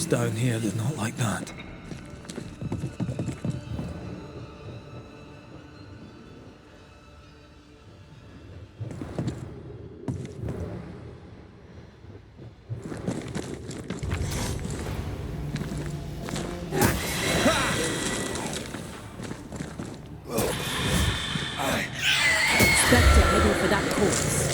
down here, they're not like that. Spectre heading for that corpse.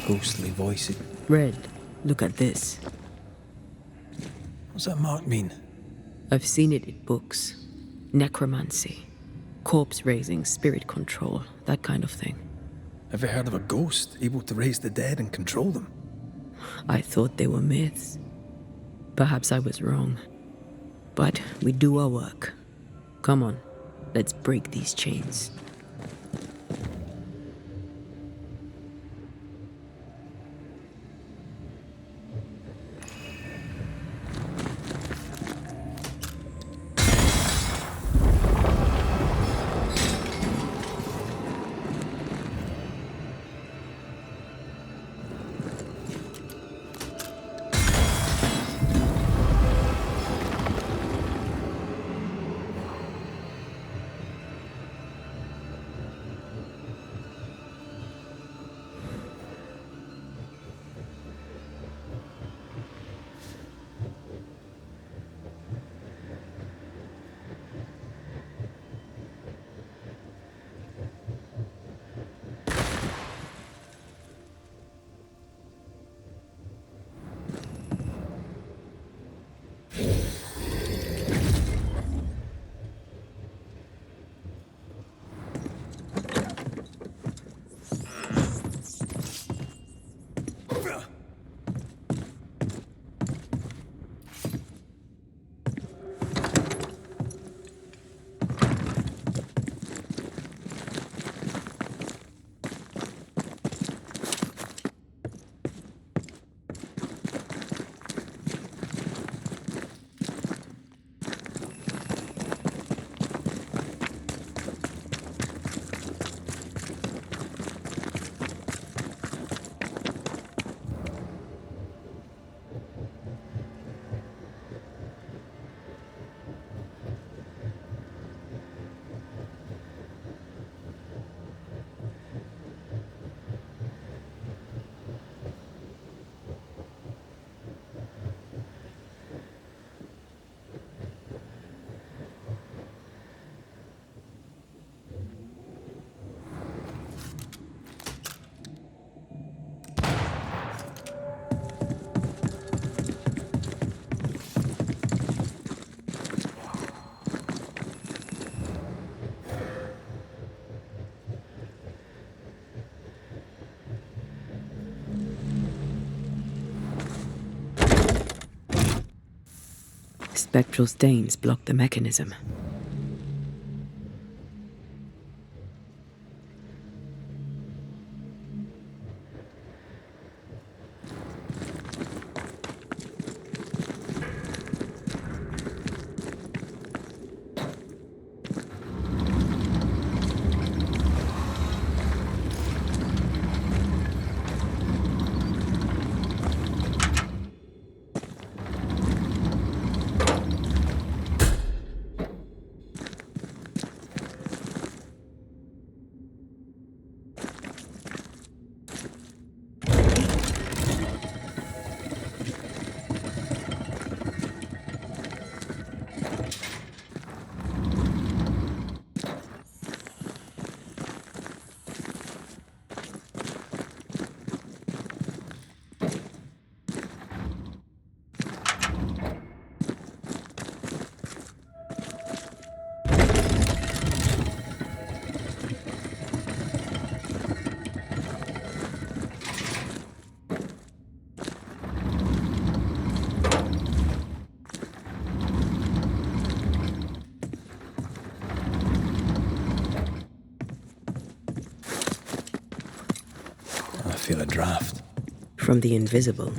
Ghostly voices. Red, look at this. What's that mark mean? I've seen it in books. Necromancy. Corpse raising, spirit control, that kind of thing. Ever heard of a ghost able to raise the dead and control them? I thought they were myths. Perhaps I was wrong. But we do our work. Come on, let's break these chains. Spectral stains block the mechanism. I feel a draft. From the invisible.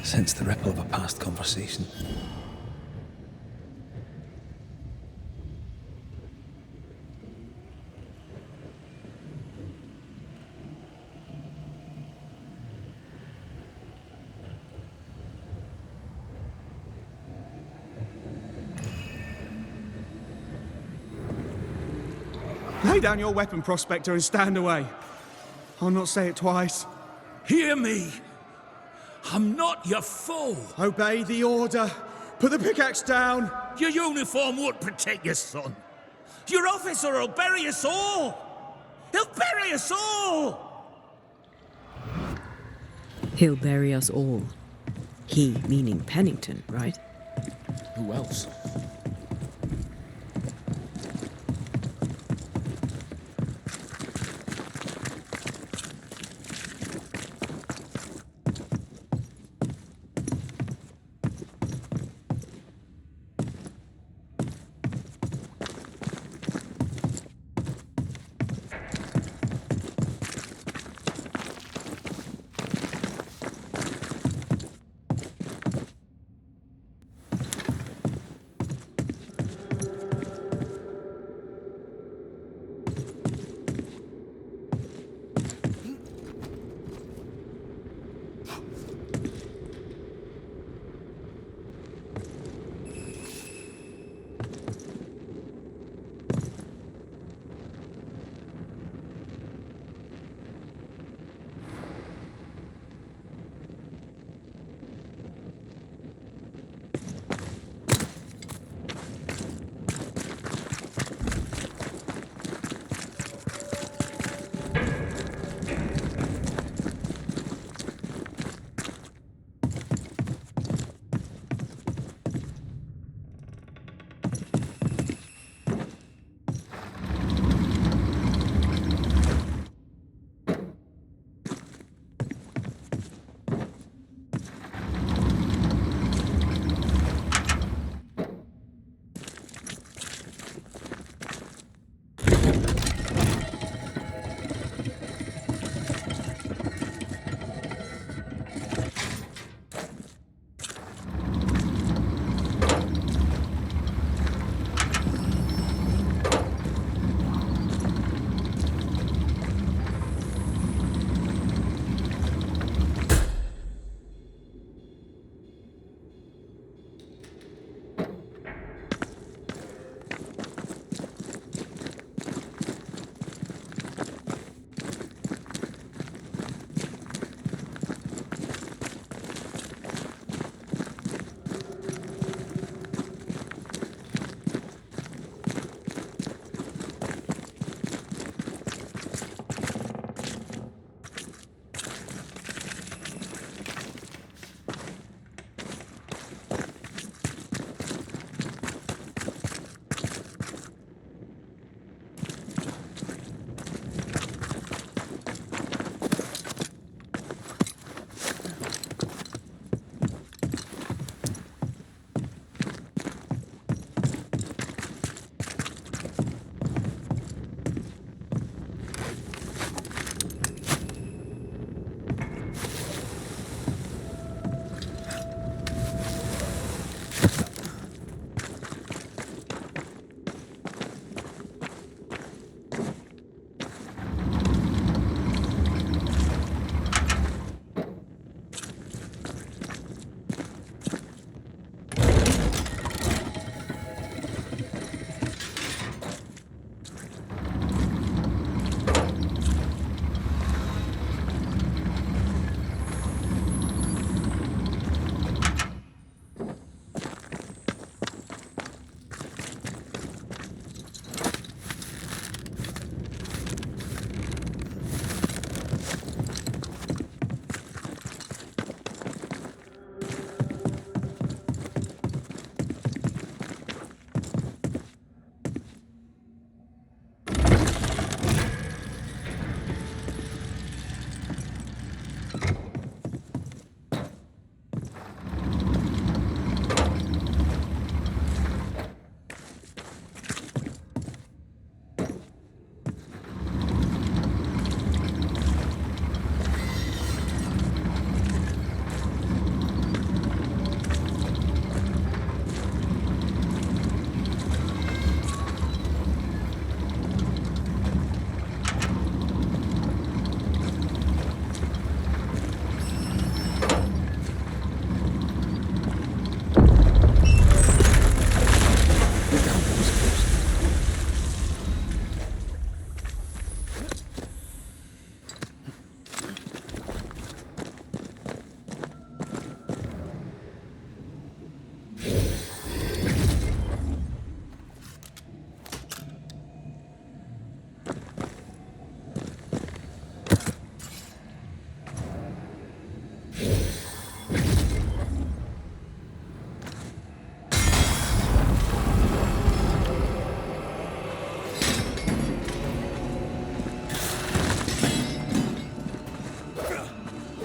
Sense the ripple of a past conversation. Lay down your weapon, Prospector, and stand away. I'll not say it twice. Hear me. I'm not your foe. Obey the order. Put the pickaxe down. Your uniform won't protect your son. Your officer will bury us all. He'll bury us all. He'll bury us all. He meaning Pennington, right? Who else?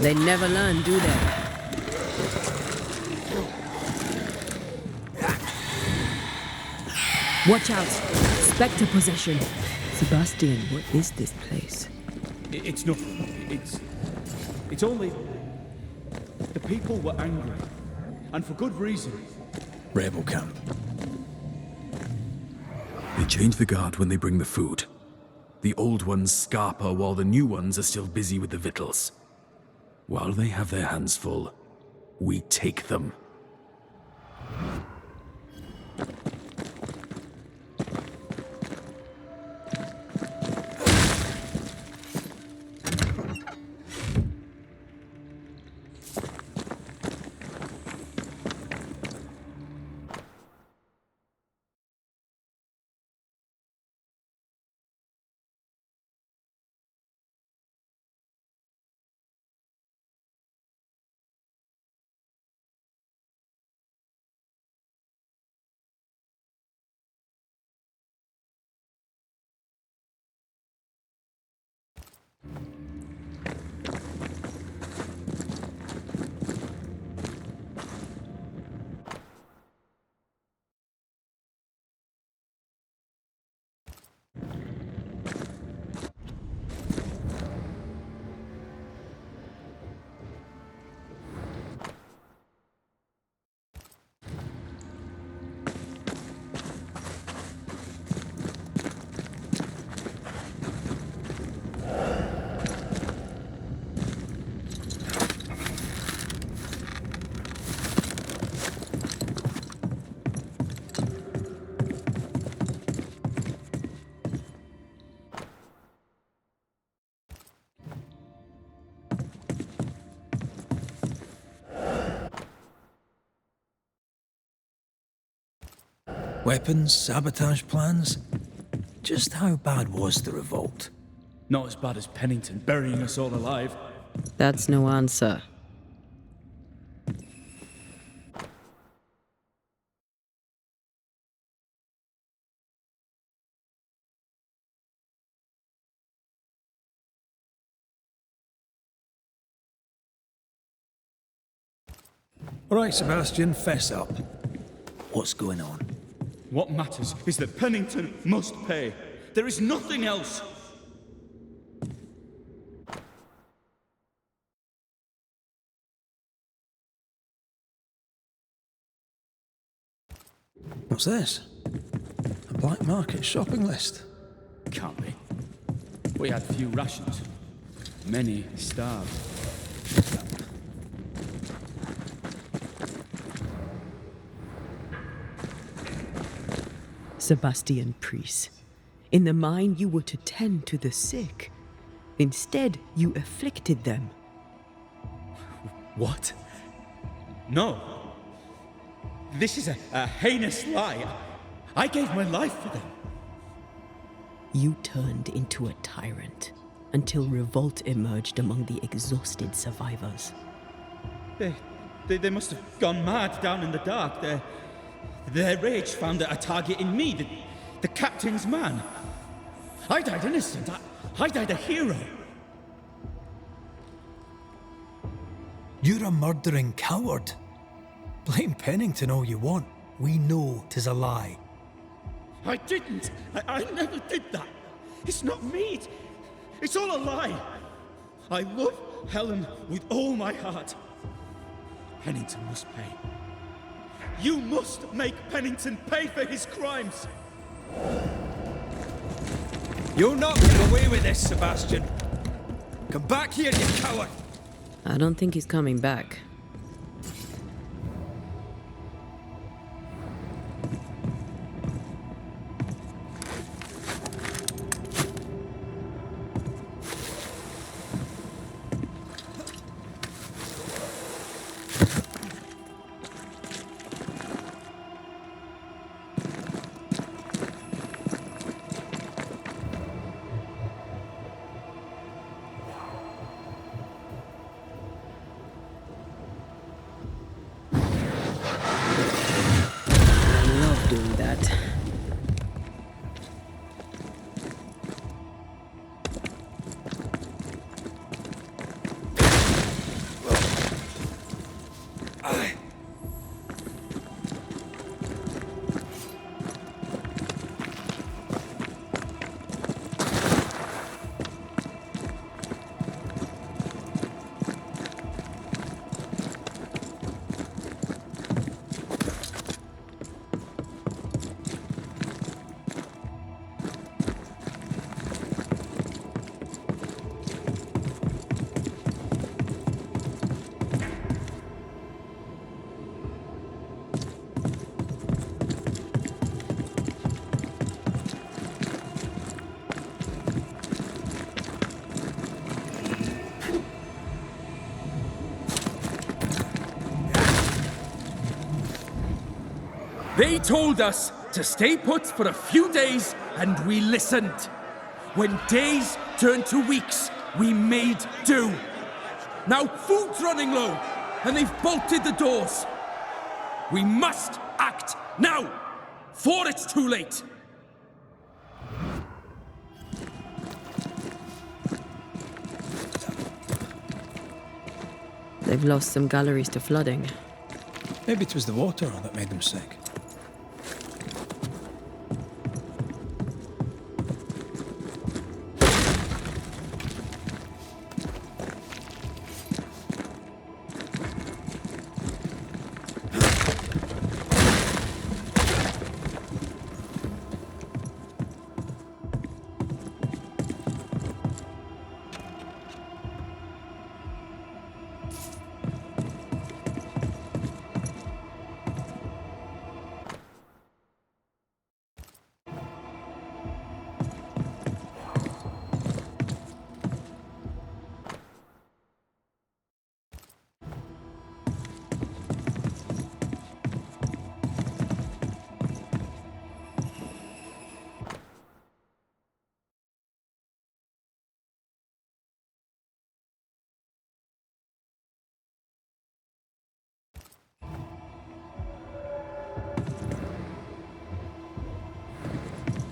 They never learn, do they? Watch out! Spectre possession! Sebastian, what is this place? It's nothing. It's only... The people were angry. And for good reason. Rebel camp. They change the guard when they bring the food. The old ones scarper while the new ones are still busy with the victuals. While they have their hands full, we take them. Weapons, sabotage plans. Just how bad was the revolt? Not as bad as Pennington burying us all alive. That's no answer. All right, Sebastian, fess up. What's going on? What matters is that Pennington must pay. There is nothing else. What's this? A black market shopping list. Can't be. We had few rations. Many starved. Sebastian Priest. In the mine, you were to tend to the sick. Instead, you afflicted them. What? No. This is a heinous lie. I gave my life for them. You turned into a tyrant until revolt emerged among the exhausted survivors. They must have gone mad down in the dark. Their rage found a target in me, the captain's man. I died innocent. I died a hero. You're a murdering coward. Blame Pennington all you want. We know 'tis a lie. I didn't. I never did that. It's not me. It's all a lie. I love Helen with all my heart. Pennington must pay. You must make Pennington pay for his crimes. You'll not get away with this, Sebastian. Come back here, you coward. I don't think he's coming back. They told us to stay put for a few days, and we listened. When days turned to weeks, we made do. Now food's running low, and they've bolted the doors. We must act now, for it's too late. They've lost some galleries to flooding. Maybe it was the water that made them sick.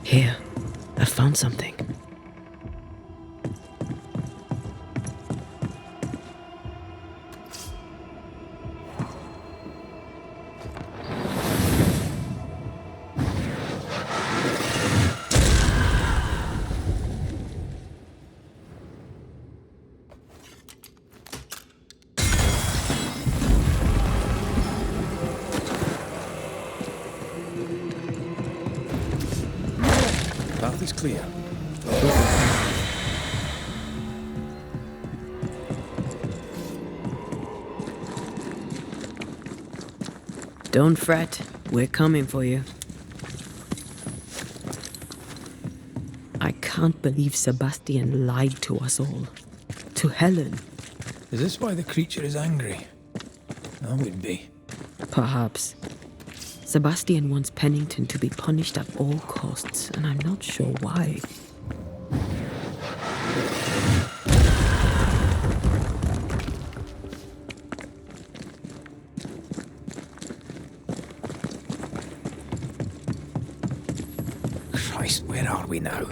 Here, I found something. Path is clear. Don't fret, we're coming for you. I can't believe Sebastian lied to us all. To Helen. Is this why the creature is angry? That would be. Perhaps. Sebastian wants Pennington to be punished at all costs, and I'm not sure why. Christ, where are we now?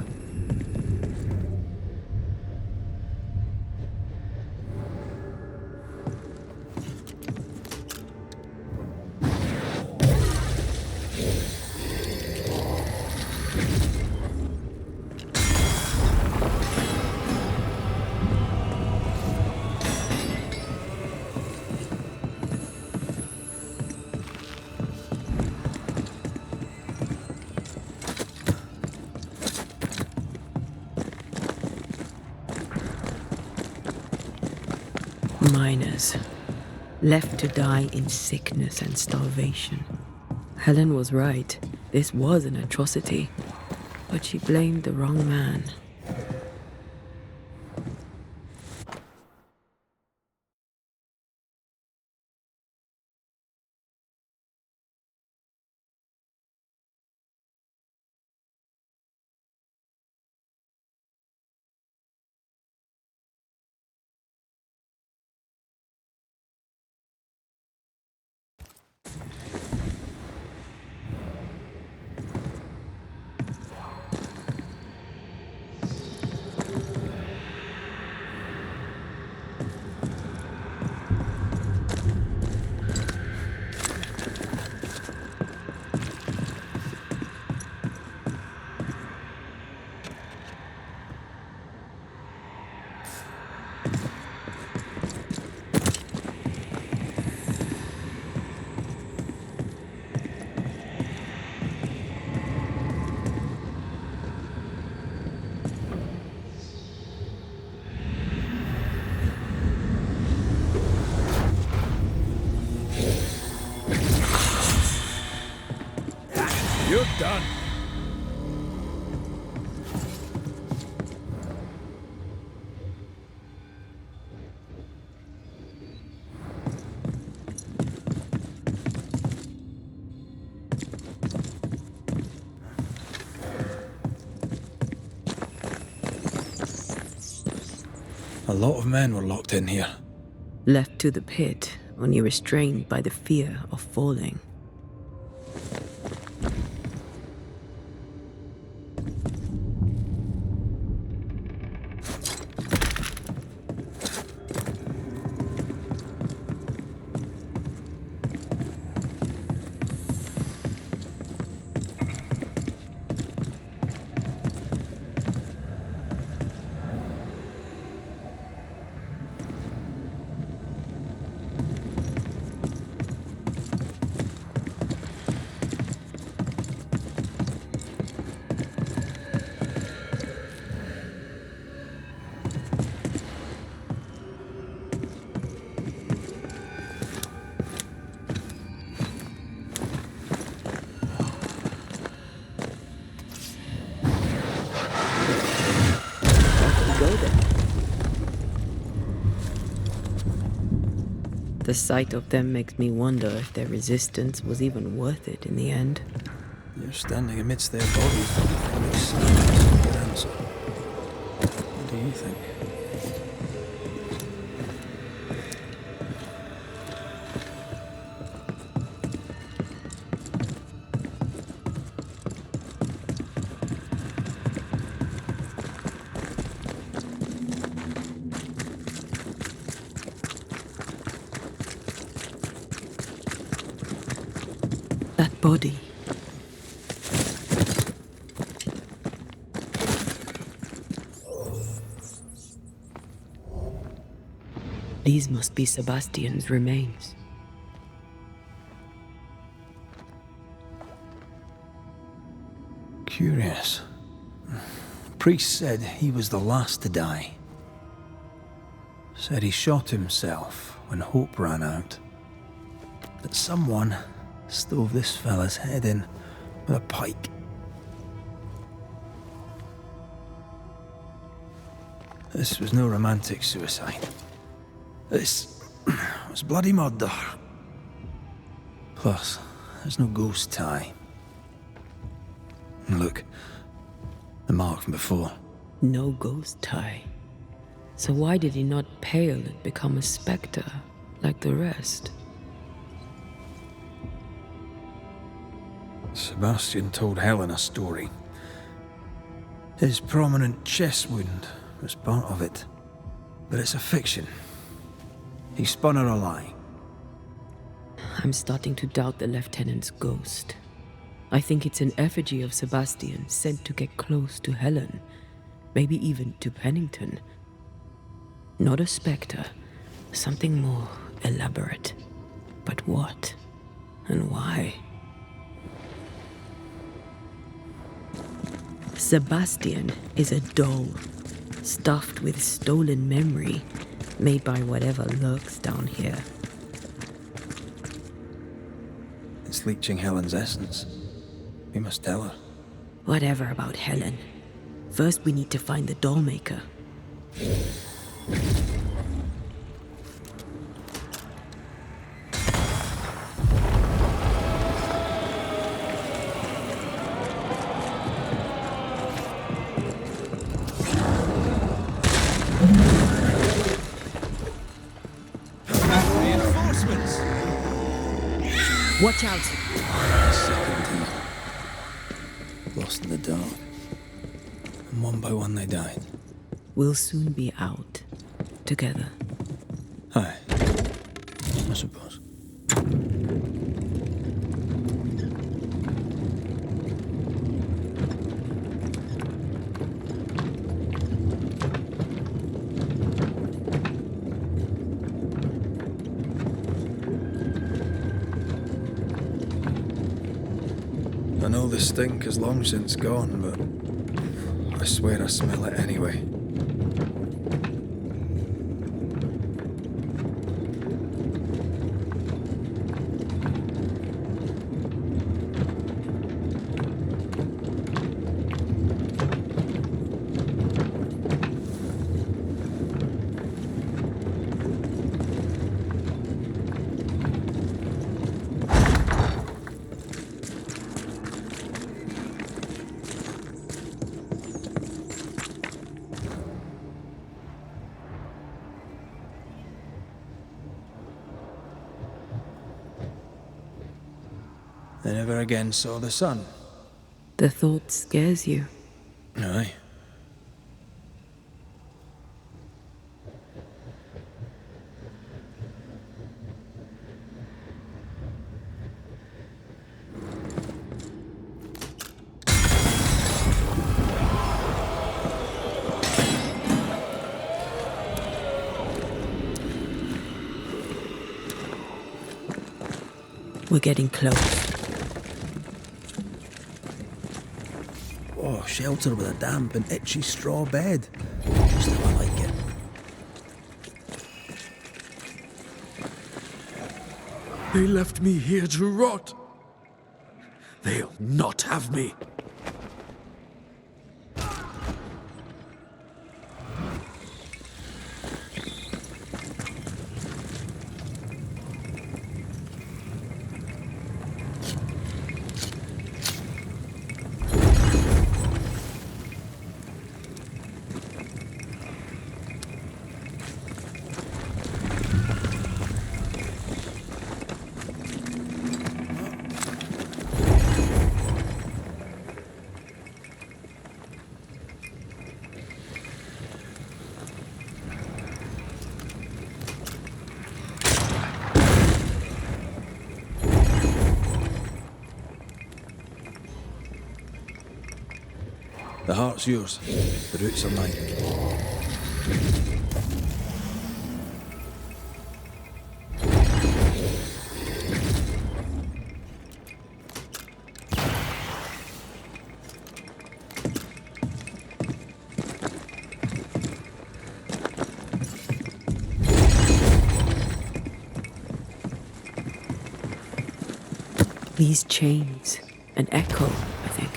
Miners, left to die in sickness and starvation. Helen was right. This was an atrocity. But she blamed the wrong man. You're done. lot of men were locked in here. Left to the pit, only restrained by the fear of falling. The sight of them makes me wonder if their resistance was even worth it in the end. You're standing amidst their bodies. It makes sense. Good answer. What do you think? That body. These must be Sebastian's remains. Curious. Priest said he was the last to die. Said he shot himself when hope ran out. That someone stove this fella's head in with a pike. This was no romantic suicide. This was bloody murder. Plus, there's no ghost tie. And look, the mark from before. No ghost tie. So why did he not pale and become a spectre like the rest? Sebastian told Helen a story. His prominent chest wound was part of it. But it's a fiction. He spun her a lie. I'm starting to doubt the lieutenant's ghost. I think it's an effigy of Sebastian sent to get close to Helen. Maybe even to Pennington. Not a spectre. Something more elaborate. But what? And why? Sebastian is a doll, stuffed with stolen memory, made by whatever lurks down here. It's leeching Helen's essence. We must tell her. Whatever about Helen. First we need to find the doll maker. Reinforcements! Watch out! Second lost in the dark. And one by one they died. We'll soon be out. Together. Aye. I suppose. I know the stink is long since gone, but I swear I smell it anyway. They never again saw the sun. The thought scares you. Aye. We're getting close. Oh, shelter with a damp and itchy straw bed. Just how I like it. They left me here to rot. They'll not have me. The heart's yours. The roots are mine. These chains, an echo, I think.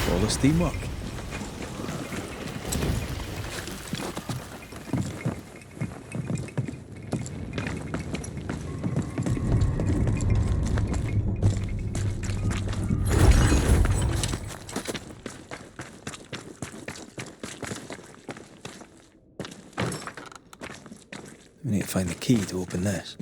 Flawless teamwork. We need to find the key to open this.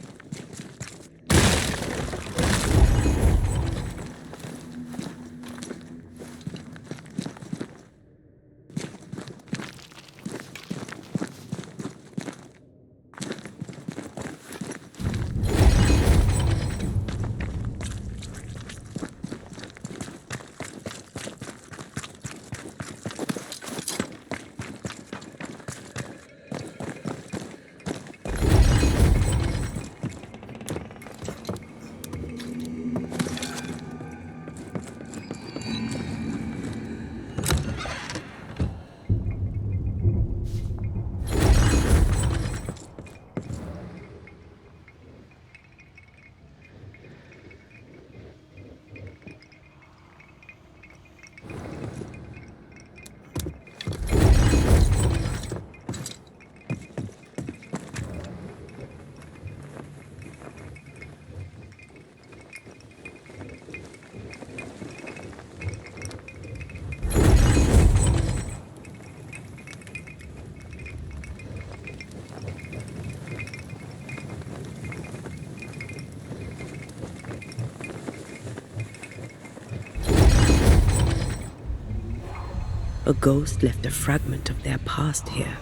A ghost left a fragment of their past here.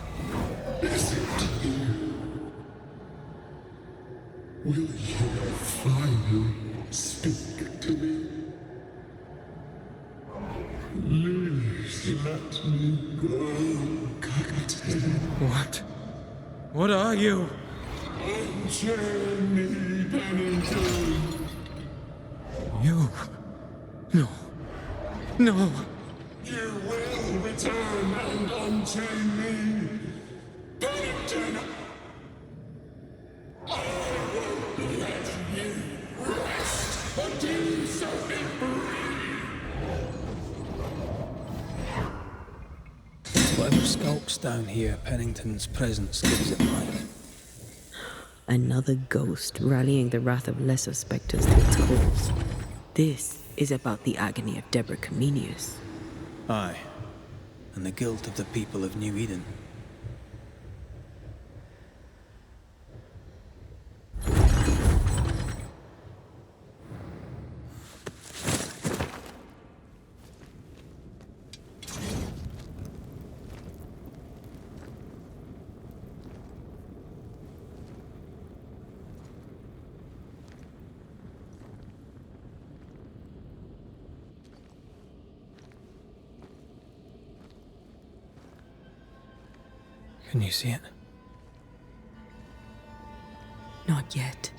Is it you? Will you finally speak to me? Please let me go, Captain. What? What are you? Unchain me, Pennington. You? No. No. You will return and unchain me, Pennington. I won't let you rest until you set me free. Whatever skulks down here, Pennington's presence gives it life. Another ghost rallying the wrath of lesser specters to its cause. This is about the agony of Deborah Comenius. Aye, and the guilt of the people of New Eden. Can you see it? Not yet.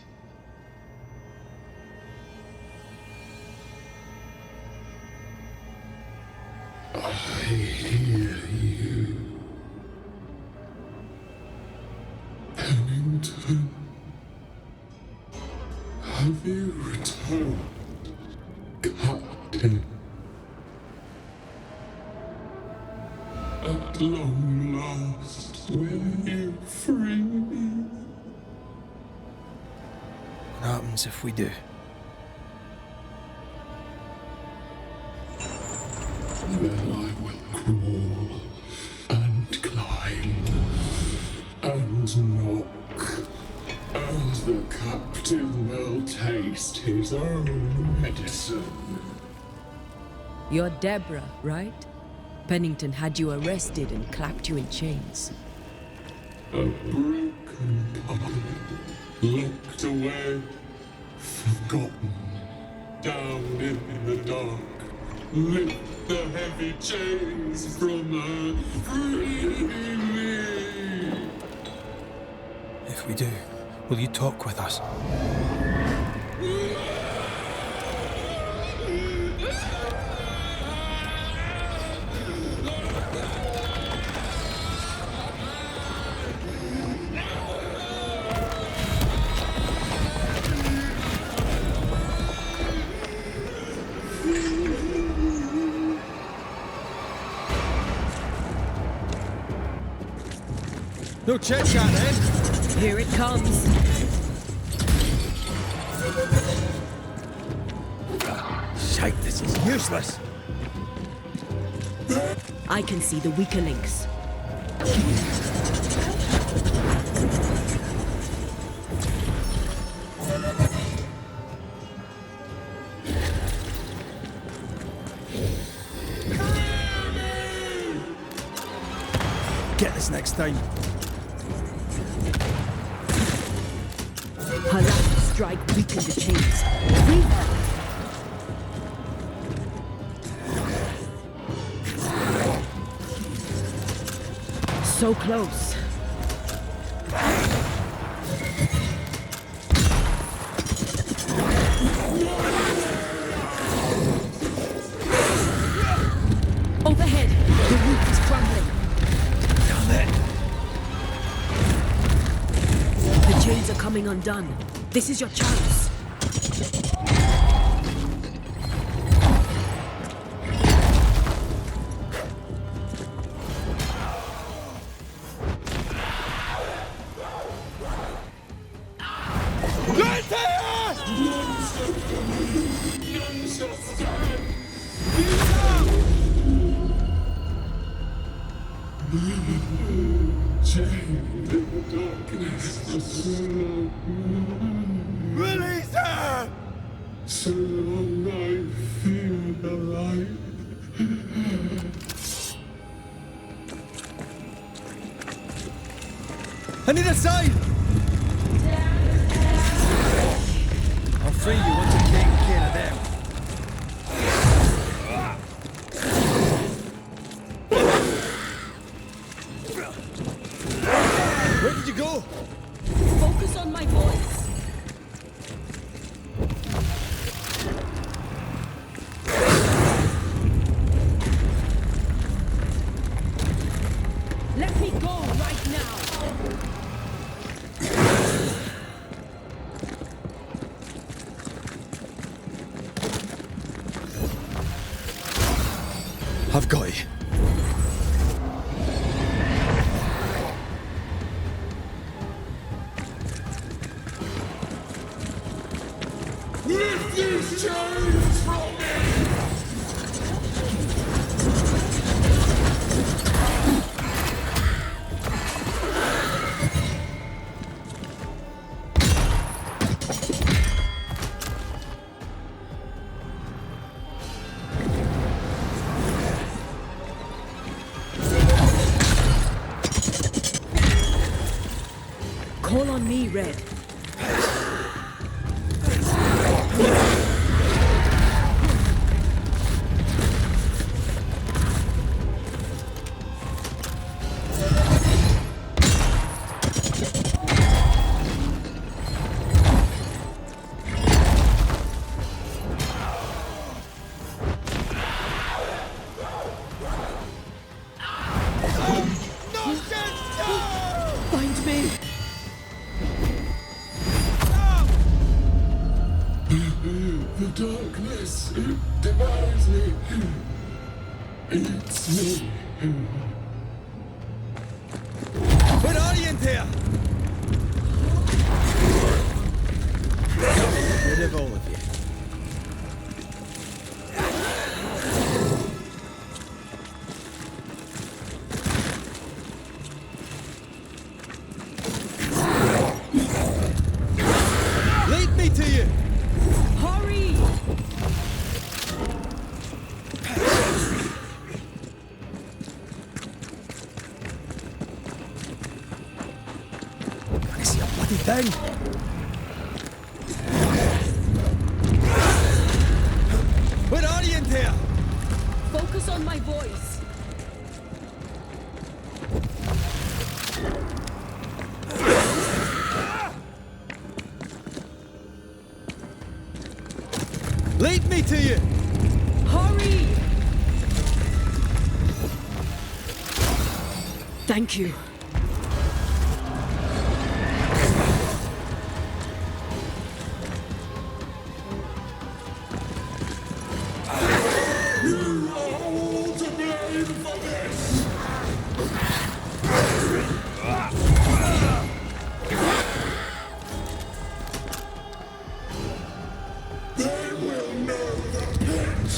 I hear you, Pennington. Have you returned, Captain? At long last, will you free me? What happens if we do? Then I will crawl and climb and knock, and the captain will taste his own medicine. You're Deborah, right? Pennington had you arrested and clapped you in chains. A broken puppet, locked away, forgotten, down in the dark. Lift the heavy chains from her, free me. If we do, will you talk with us? No chit chat then. Here it comes. Shite, this is useless. I can see the weaker links. Get this next time. Her last strike weakened the chains. Free her! So close. Overhead, the roof is crumbling. The chains are coming undone. This is your chance. Chained in the darkness for so long. Release her! So long I feel alive. I need a sign! I'll free you once you've taken care of them. Where did you go? Focus on my voice. Let me go right now. I've got you. Lift these chains from me! Call on me, Red. Find me. The darkness, it devours me. Eats me. Where are you in there? Rid of all of you. Lead me to you! Hurry! I see a bloody thing! Where are you in there? Focus on my voice. Lead me to you! Hurry! Thank you. You are all to blame for this! They will know the pit!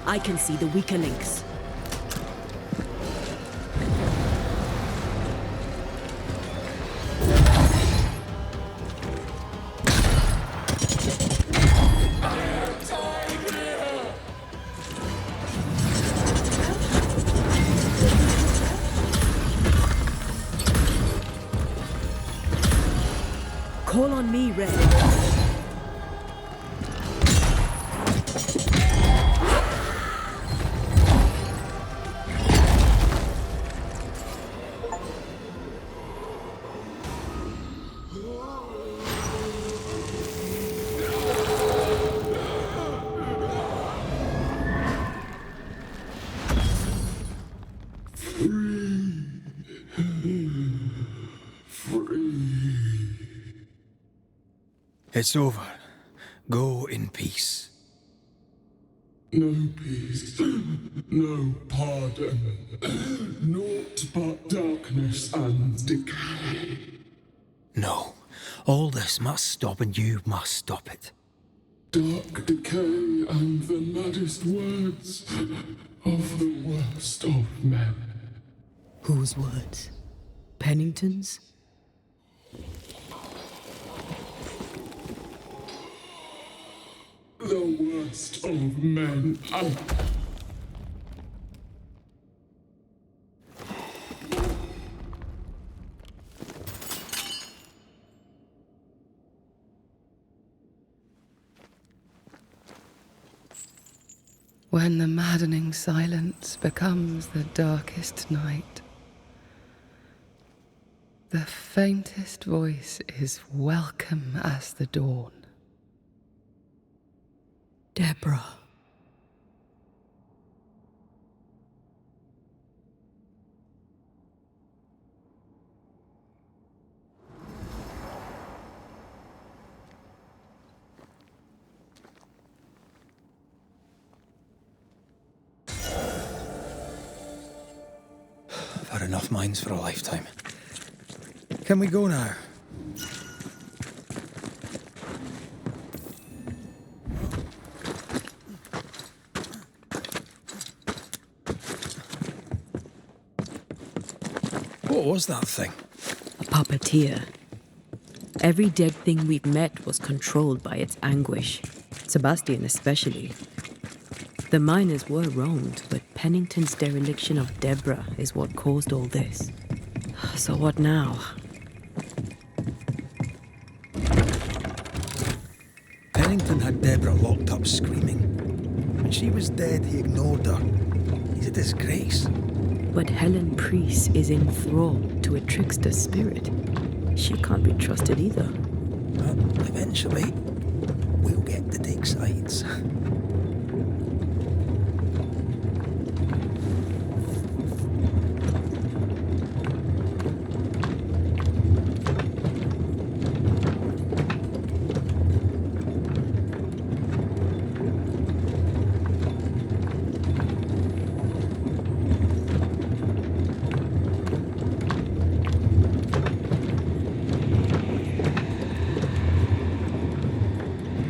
I can see the weaker links. Call on me, Red. It's over. Go in peace. No peace, no pardon, naught but darkness and decay. No. All this must stop, and you must stop it. Dark decay and the maddest words of the worst of men. Whose words? Pennington's? The worst of men. When the maddening silence becomes the darkest night, the faintest voice is welcome as the dawn. Deborah. I've had enough minds for a lifetime. Can we go now? What was that thing? A puppeteer. Every dead thing we've met was controlled by its anguish. Sebastian especially. The miners were wronged, but Pennington's dereliction of Deborah is what caused all this. So what now? Pennington had Deborah locked up screaming. When she was dead, he ignored her. He's a disgrace. But Helen Priest is enthralled to a trickster spirit. She can't be trusted either. But eventually, we'll get to take sides.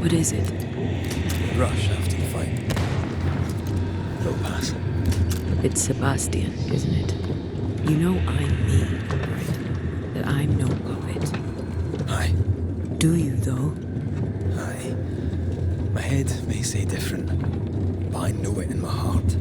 What is it? Rush after the fight. It'll pass. It's Sebastian, isn't it? You know I'm me, right? That I'm no poet. Aye. Do you, though? Aye. My head may say different, but I know it in my heart.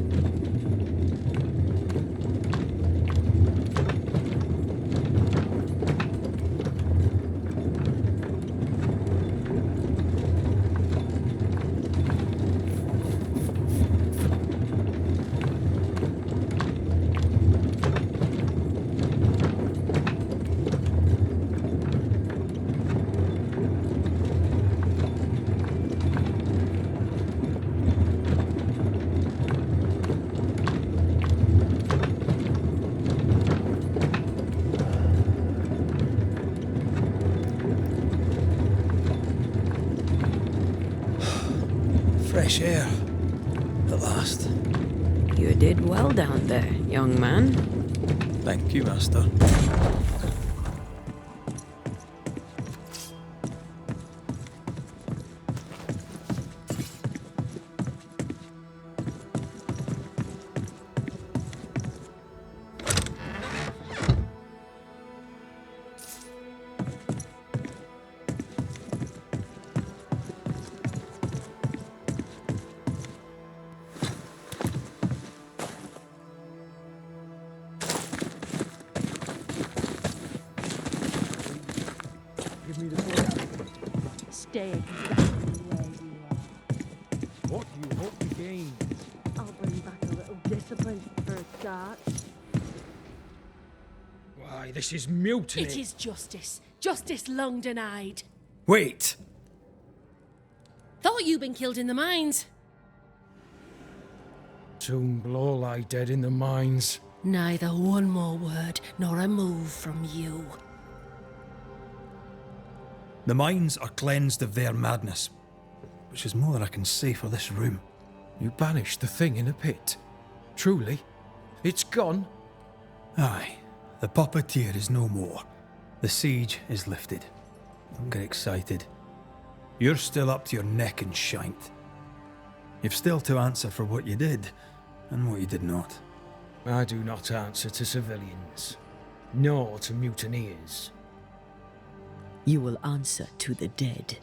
Fresh air. At last. You did well down there, young man. Thank you, Master. Stay exactly where you are. What do you hope to gain? I'll bring back a little discipline for a start. Why, this is mutiny. It is justice. Justice long denied. Wait! Thought you'd been killed in the mines. Soon will all lie dead in the mines. Neither one more word nor a move from you. The mines are cleansed of their madness, which is more than I can say for this room. You banished the thing in a pit. Truly? It's gone? Aye, the puppeteer is no more. The siege is lifted. Don't get excited. You're still up to your neck in shite. You've still to answer for what you did, and what you did not. I do not answer to civilians, nor to mutineers. You will answer to the dead.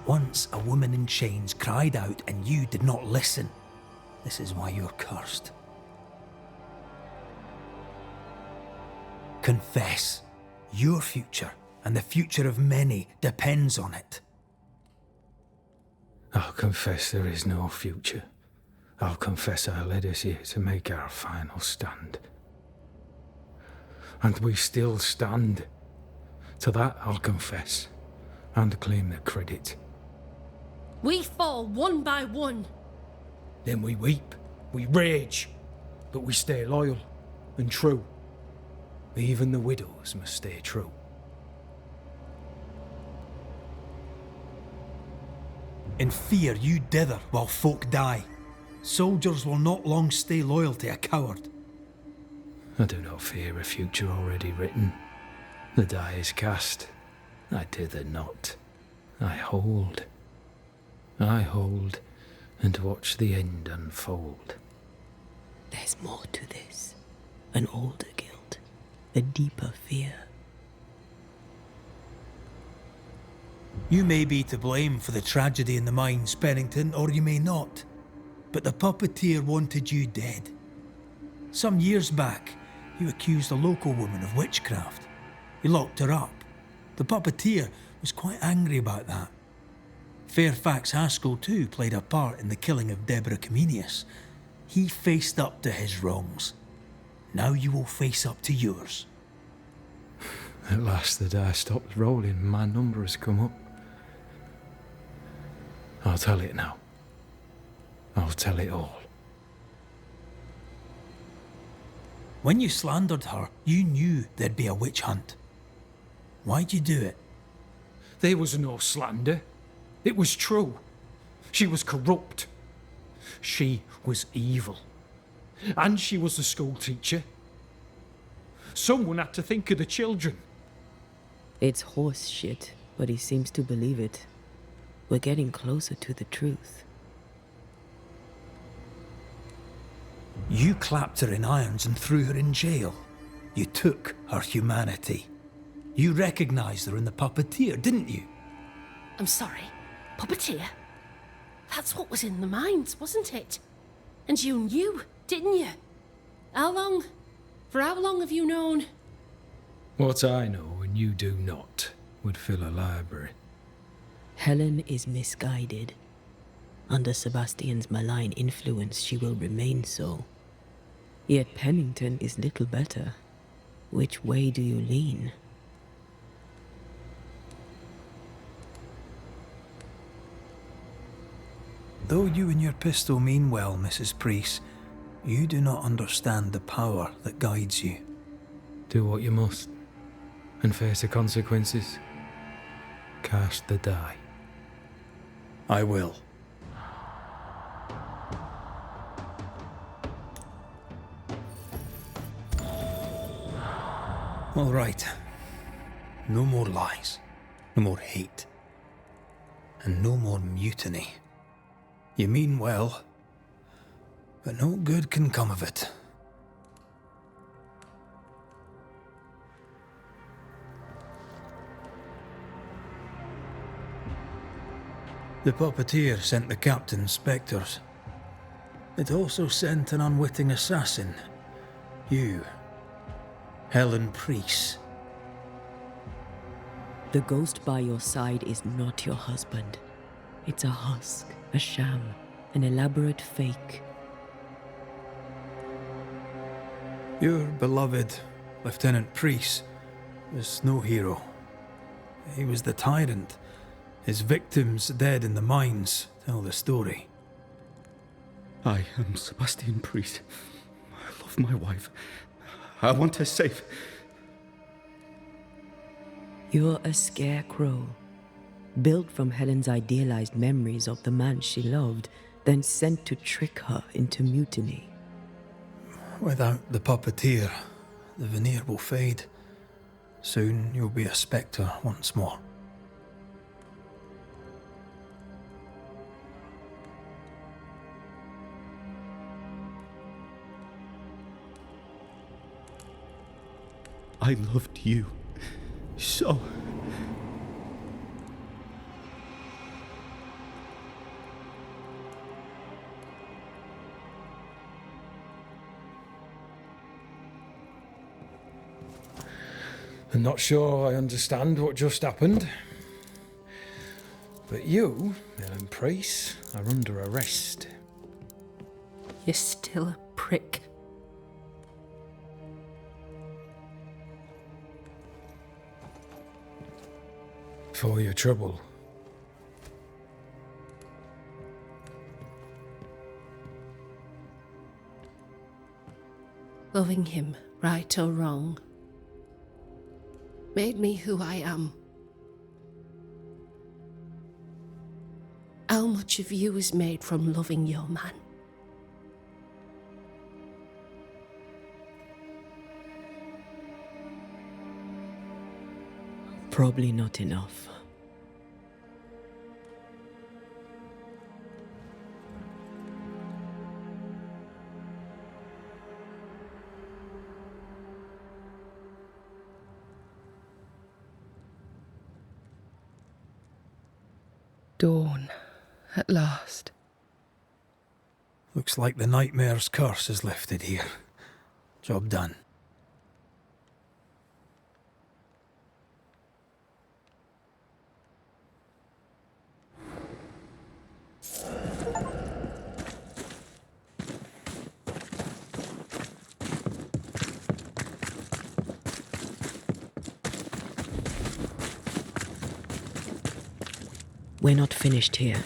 Once a woman in chains cried out and you did not listen. This is why you're cursed. Confess. Your future and the future of many depends on it. I'll confess there is no future. I'll confess I led us here to make our final stand. And we still stand. To that I'll confess, and claim the credit. We fall one by one. Then we weep, we rage, but we stay loyal and true. Even the widows must stay true. In fear you dither while folk die. Soldiers will not long stay loyal to a coward. I do not fear a future already written. The die is cast. I dither not. I hold. I hold and watch the end unfold. There's more to this. An older guilt. A deeper fear. You may be to blame for the tragedy in the mines, Pennington, or you may not. But the puppeteer wanted you dead. Some years back, you accused a local woman of witchcraft. You locked her up. The puppeteer was quite angry about that. Fairfax Haskell too played a part in the killing of Deborah Comenius. He faced up to his wrongs. Now you will face up to yours. At last the die stops rolling and my number has come up. I'll tell it now. I'll tell it all. When you slandered her, you knew there'd be a witch hunt. Why'd you do it? There was no slander. It was true. She was corrupt. She was evil. And she was a school teacher. Someone had to think of the children. It's horse shit, but he seems to believe it. We're getting closer to the truth. You clapped her in irons and threw her in jail. You took her humanity. You recognized her in the puppeteer, didn't you? I'm sorry. Puppeteer? That's what was in the mines, wasn't it? And you knew, didn't you? How long? For how long have you known? What I know and you do not would fill a library. Helen is misguided. Under Sebastian's malign influence, she will remain so. Yet Pennington is little better. Which way do you lean? Though you and your pistol mean well, Mrs. Priest, you do not understand the power that guides you. Do what you must, and face the consequences. Cast the die. I will. All right. No more lies, no more hate, and no more mutiny. You mean well, but no good can come of it. The puppeteer sent the captain spectres. It also sent an unwitting assassin. You, Helen Priest. The ghost by your side is not your husband. It's a husk, a sham, an elaborate fake. Your beloved Lieutenant Priest was no hero. He was the tyrant. His victims dead in the mines tell the story. I am Sebastian Priest. I love my wife. I want her safe. You're a scarecrow. Built from Helen's idealized memories of the man she loved, then sent to trick her into mutiny. Without the puppeteer, the veneer will fade. Soon you'll be a spectre once more. I loved you so. I'm not sure I understand what just happened. But you, Ellen Price, are under arrest. You're still a prick. For your trouble. Loving him, right or wrong, made me who I am. How much of you is made from loving your man? Probably not enough. Dawn, at last. Looks like the nightmare's curse is lifted here. Job done. We're not finished here.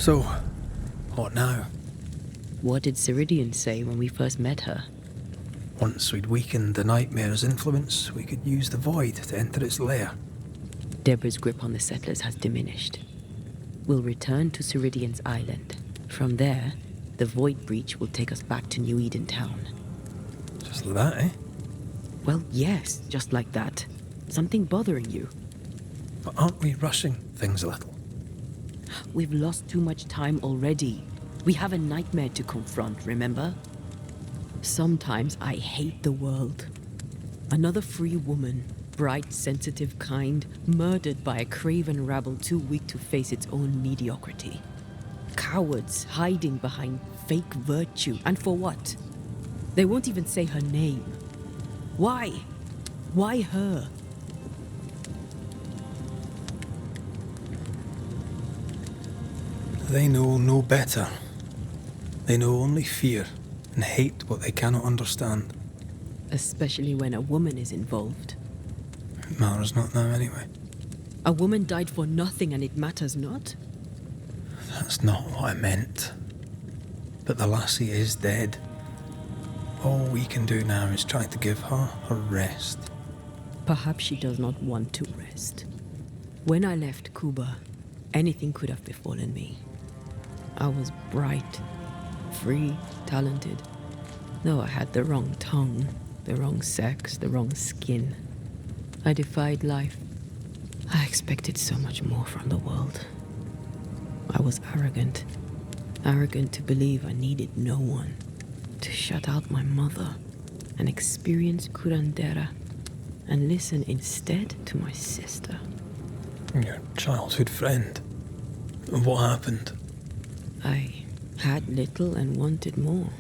So, what now? What did Ceridian say when we first met her? Once we'd weakened the nightmare's influence, we could use the void to enter its lair. Deborah's grip on the settlers has diminished. We'll return to Ceridian's island. From there, the void breach will take us back to New Eden town. Just like that, eh? Well, yes, just like that. Something bothering you. But aren't we rushing things a little? We've lost too much time already. We have a nightmare to confront, remember? Sometimes I hate the world. Another free woman, bright, sensitive, kind, murdered by a craven rabble too weak to face its own mediocrity. Cowards hiding behind fake virtue. And for what? They won't even say her name. Why? Why her? They know no better. They know only fear and hate what they cannot understand. Especially when a woman is involved. It matters not now anyway. A woman died for nothing and it matters not? That's not what I meant. But the lassie is dead. All we can do now is try to give her her rest. Perhaps she does not want to rest. When I left Cuba, anything could have befallen me. I was bright, free, talented. Though I had the wrong tongue, the wrong sex, the wrong skin. I defied life. I expected so much more from the world. I was arrogant. Arrogant to believe I needed no one. To shut out my mother and experience curandera and listen instead to my sister. Your childhood friend. What happened? I had little and wanted more.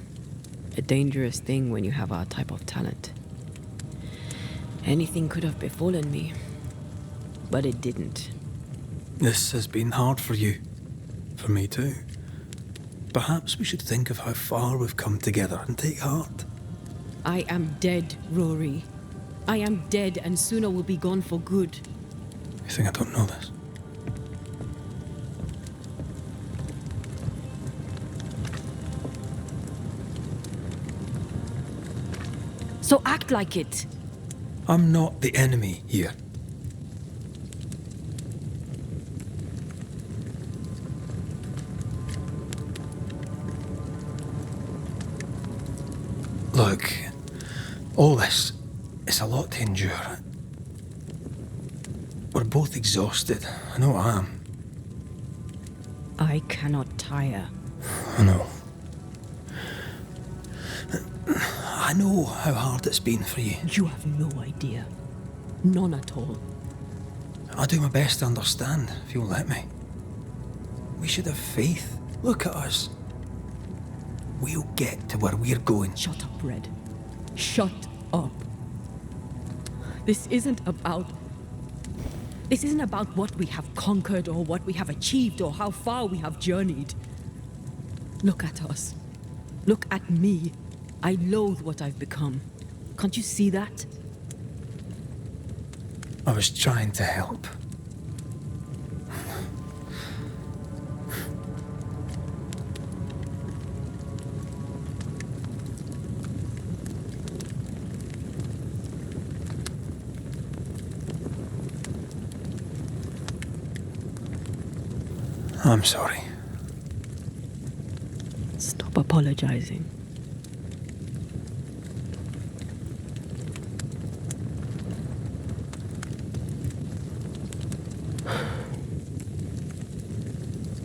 A dangerous thing when you have our type of talent. Anything could have befallen me, but it didn't. This has been hard for you. For me too. Perhaps we should think of how far we've come together and take heart. I am dead, Rory. I am dead, and sooner will be gone for good. You think I don't know this? So act like it. I'm not the enemy here. Look, all this is a lot to endure. We're both exhausted. I know I am. I cannot tire. I know. I know how hard it's been for you. You have no idea. None at all. I'll do my best to understand, if you'll let me. We should have faith. Look at us. We'll get to where we're going. Shut up, Red. Shut up. This isn't about what we have conquered or what we have achieved or how far we have journeyed. Look at us. Look at me. I loathe what I've become. Can't you see that? I was trying to help. I'm sorry. Stop apologizing.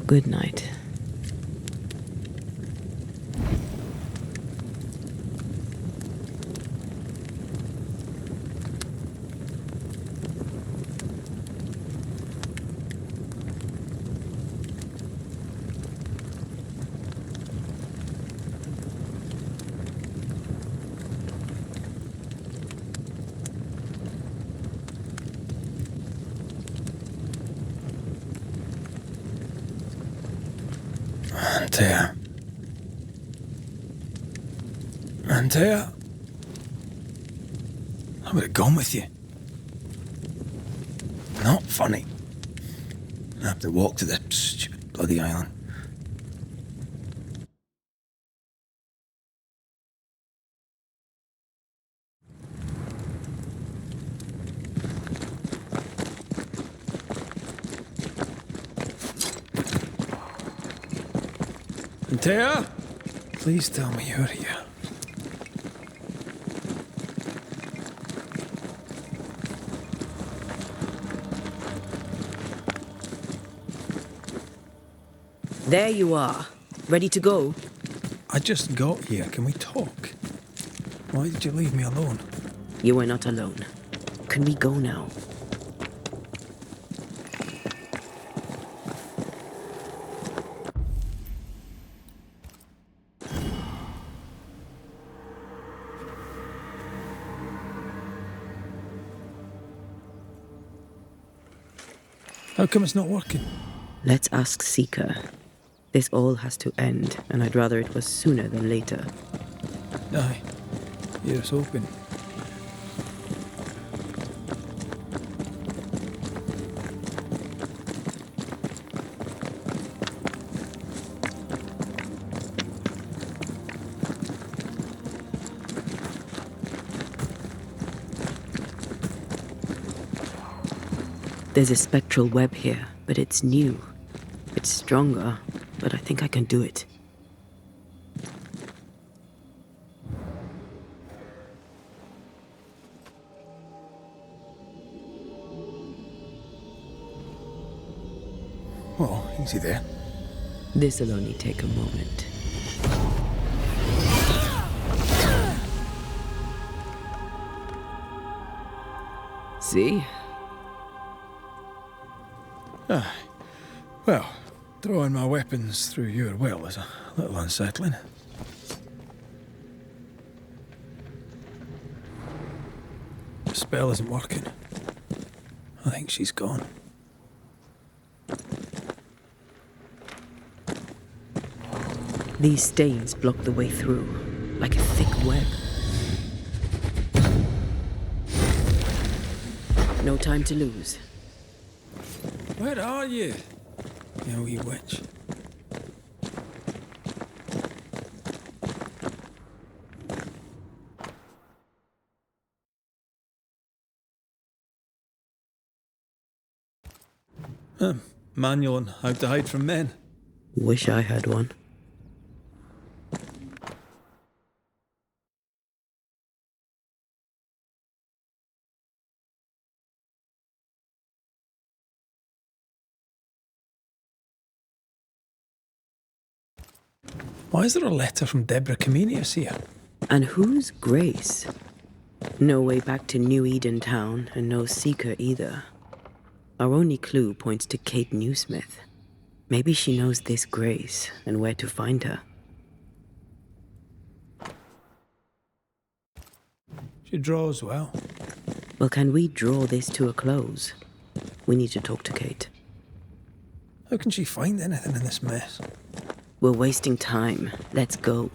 Good night. Antea, I would have gone with you. Not funny. I have to walk to the stupid bloody island. Antea, please tell me you're here. There you are. Ready to go? I just got here. Can we talk? Why did you leave me alone? You are not alone. Can we go now? How come it's not working? Let's ask Seeker. This all has to end, and I'd rather it was sooner than later. Aye. Here's hoping. There's a spectral web here, but it's new. It's stronger, but I think I can do it. Oh, easy there. This'll only take a moment. See? Aye. Well, throwing my weapons through your will is a little unsettling. The spell isn't working. I think she's gone. These stains block the way through, like a thick web. No time to lose. Where are you, you wee witch? Manual on how to hide from men. Wish I had one. Why is there a letter from Deborah Comenius here? And who's Grace? No way back to New Eden town, and no seeker either. Our only clue points to Kate Newsmith. Maybe she knows this Grace and where to find her. She draws well. Well, can we draw this to a close? We need to talk to Kate. How can she find anything in this mess? We're wasting time. Let's go.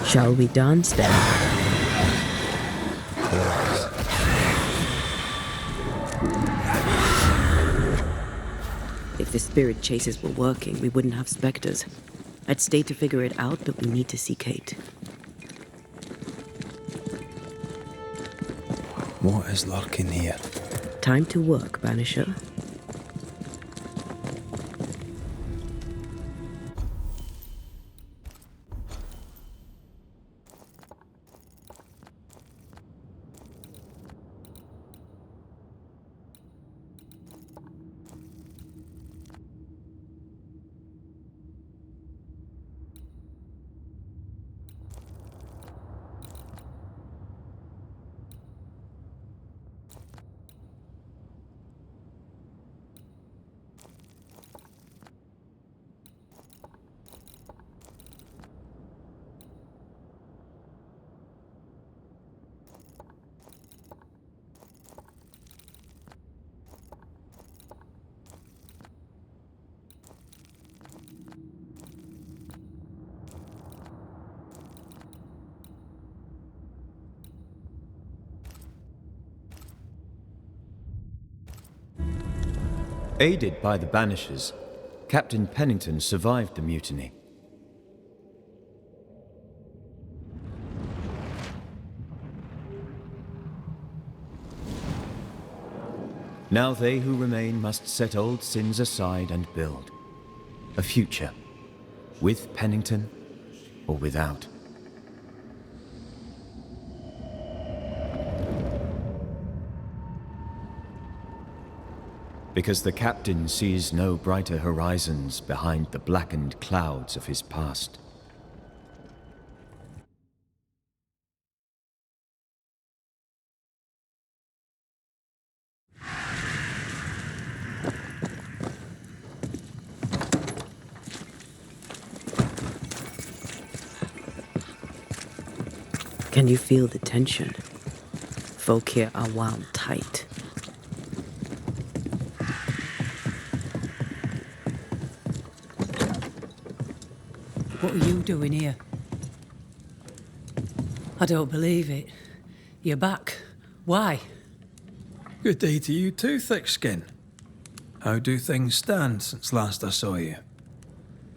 Shall we dance then? If the spirit chases were working, we wouldn't have specters. I'd stay to figure it out, but we need to see Kate. What is lurking here? Time to work, Banisher. Aided by the Banishers, Captain Pennington survived the mutiny. Now they who remain must set old sins aside and build a future, with Pennington or without. Because the captain sees no brighter horizons behind the blackened clouds of his past. Can you feel the tension? Folk here are wound tight. What are you doing here? I don't believe it. You're back. Why? Good day to you too, Thick-Skin. How do things stand since last I saw you?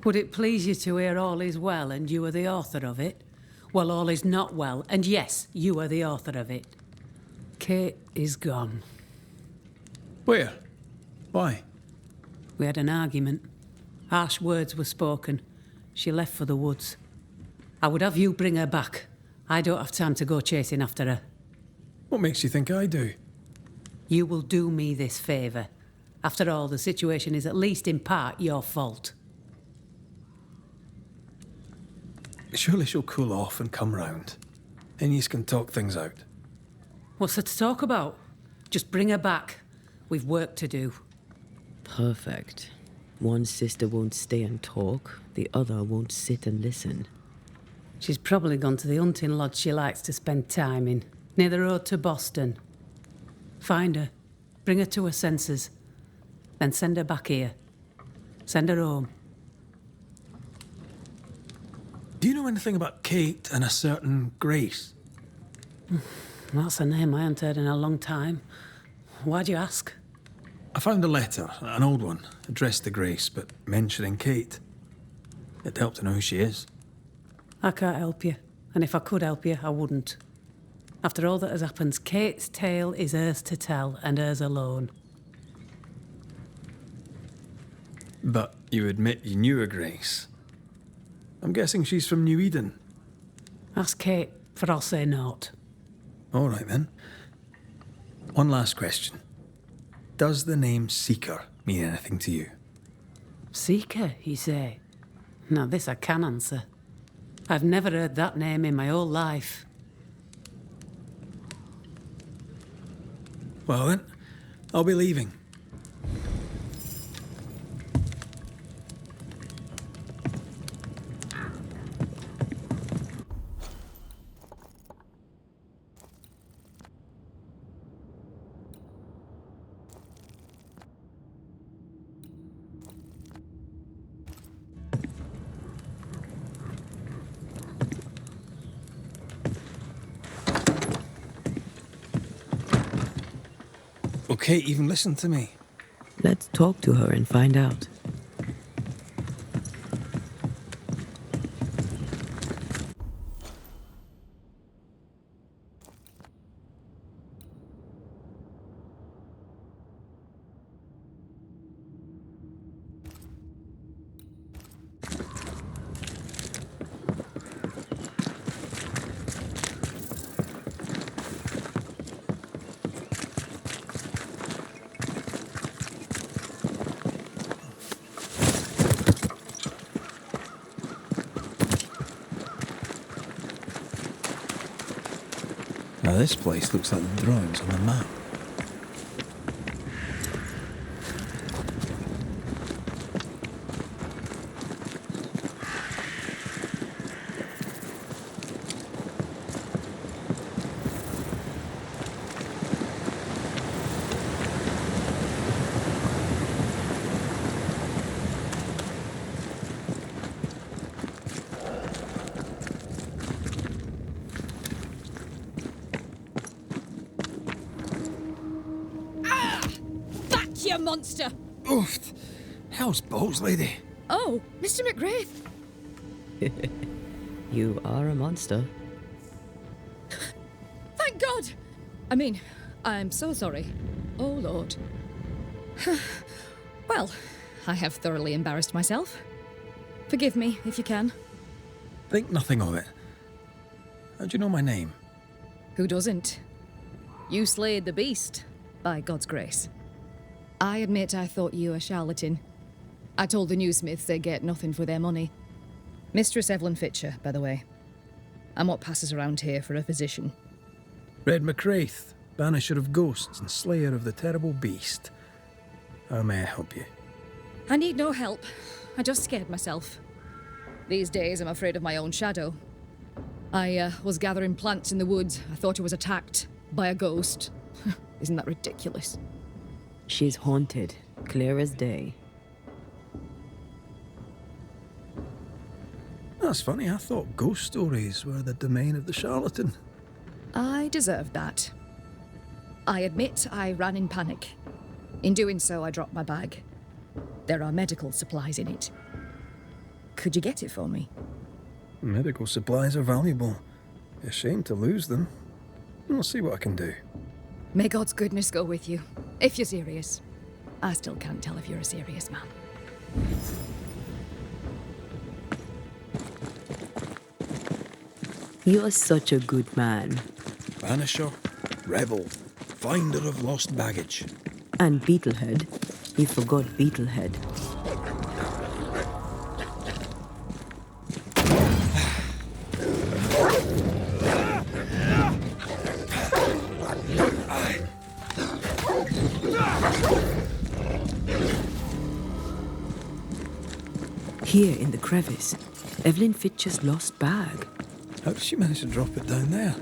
Would it please you to hear all is well and you are the author of it? Well, all is not well, and yes, you are the author of it. Kate is gone. Where? Why? We had an argument. Harsh words were spoken. She left for the woods. I would have you bring her back. I don't have time to go chasing after her. What makes you think I do? You will do me this favour. After all, the situation is at least in part your fault. Surely she'll cool off and come round. And you can talk things out. What's there to talk about? Just bring her back. We've work to do. Perfect. One sister won't stay and talk, the other won't sit and listen. She's probably gone to the hunting lodge she likes to spend time in, near the road to Boston. Find her, bring her to her senses, then send her back here. Send her home. Do you know anything about Kate and a certain Grace? That's a name I haven't heard in a long time. Why'd you ask? I found a letter, an old one, addressed to Grace, but mentioning Kate. It'd help to know who she is. I can't help you, and if I could help you, I wouldn't. After all that has happened, Kate's tale is hers to tell, and hers alone. But you admit you knew a Grace. I'm guessing she's from New Eden. Ask Kate, for I'll say naught. All right, then. One last question. Does the name Seeker mean anything to you? Seeker, you say? Now this I can answer. I've never heard that name in my whole life. Well then, I'll be leaving. Will Kate even listen to me? Let's talk to her and find out. Now this place looks like the drawings on the map. You monster! Oof! Hell's balls, lady. Oh, Mr. McGrath. You are a monster. Thank God! I mean, I'm so sorry. Oh, Lord. Well, I have thoroughly embarrassed myself. Forgive me, if you can. Think nothing of it. How do you know my name? Who doesn't? You slayed the beast, by God's grace. I admit I thought you a charlatan. I told the newsmiths they'd get nothing for their money. Mistress Evelyn Fitcher, by the way. I'm what passes around here for a physician. Red McCraith, banisher of ghosts and slayer of the terrible beast. How may I help you? I need no help. I just scared myself. These days, I'm afraid of my own shadow. I was gathering plants in the woods. I thought I was attacked by a ghost. Isn't that ridiculous? She's haunted, clear as day. That's funny, I thought ghost stories were the domain of the charlatan. I deserved that. I admit I ran in panic. In doing so, I dropped my bag. There are medical supplies in it. Could you get it for me? Medical supplies are valuable. A shame to lose them. I'll see what I can do. May God's goodness go with you, if you're serious. I still can't tell if you're a serious man. You are such a good man. Banisher, rebel, finder of lost baggage. And Beetlehead. You forgot Beetlehead. Here in the crevice, Evelyn Fitcher's lost bag. How did she manage to drop it down there?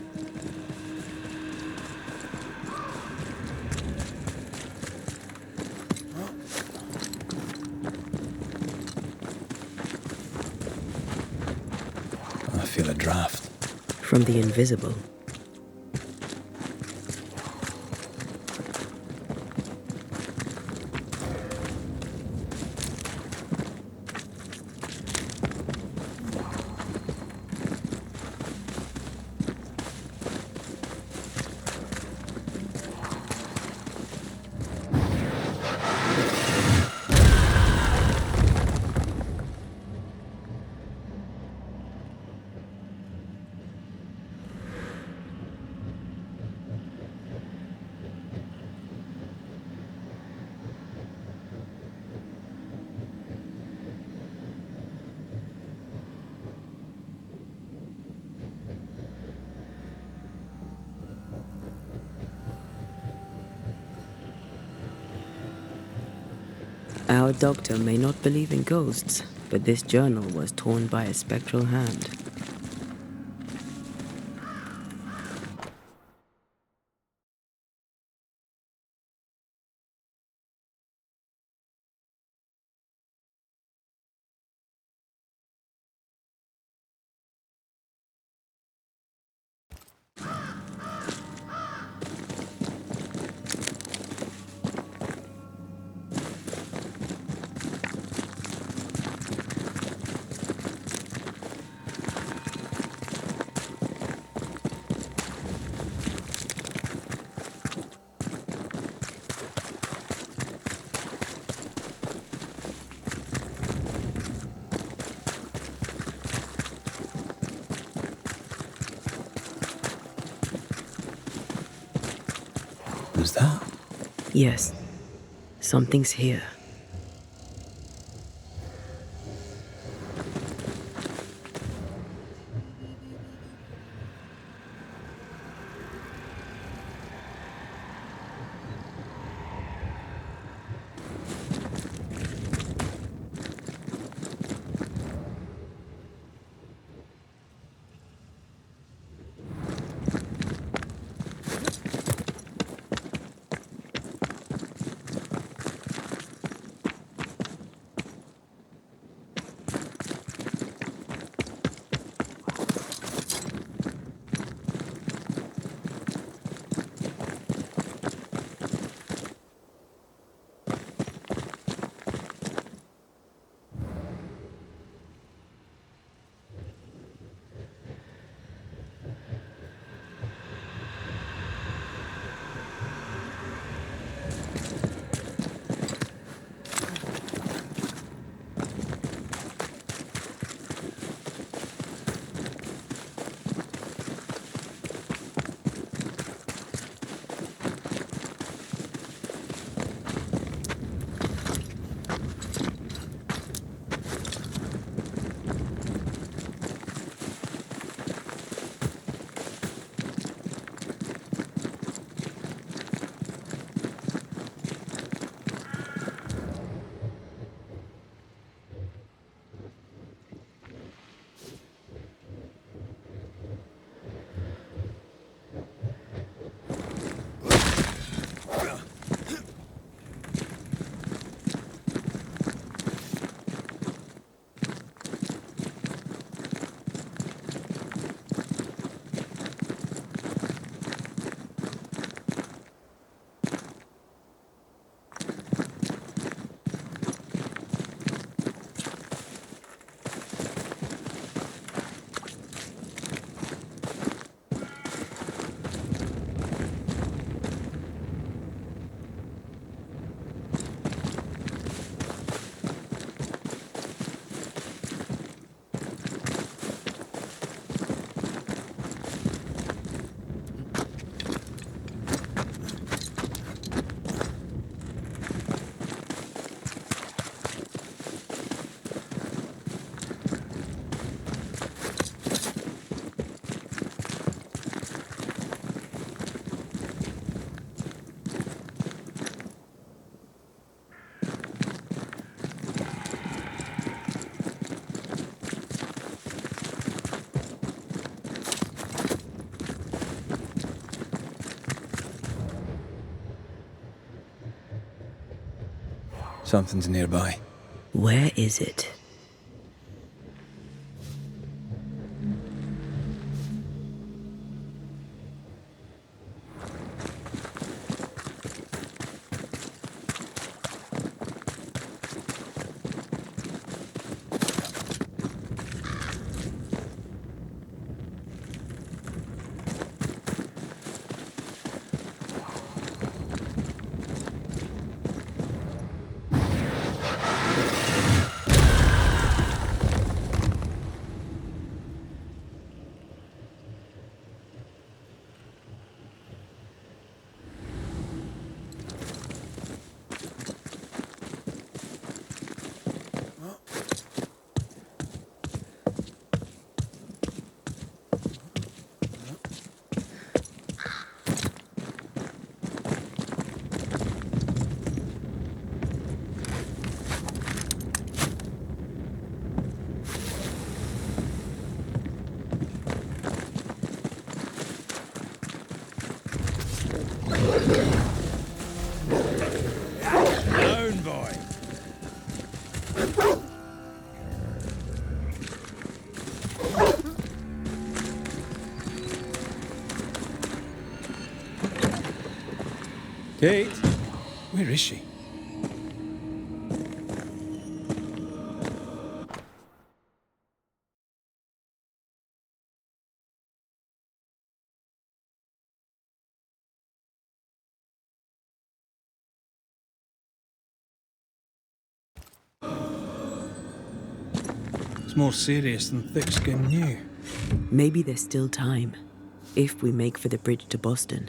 I feel a draft. From the invisible. Our doctor may not believe in ghosts, but this journal was torn by a spectral hand. Who's that? Yes, something's here. Something's nearby. Where is it? Down, boy. Kate? Where is she? It's more serious than thick-skinned knew. Maybe there's still time, if we make for the bridge to Boston.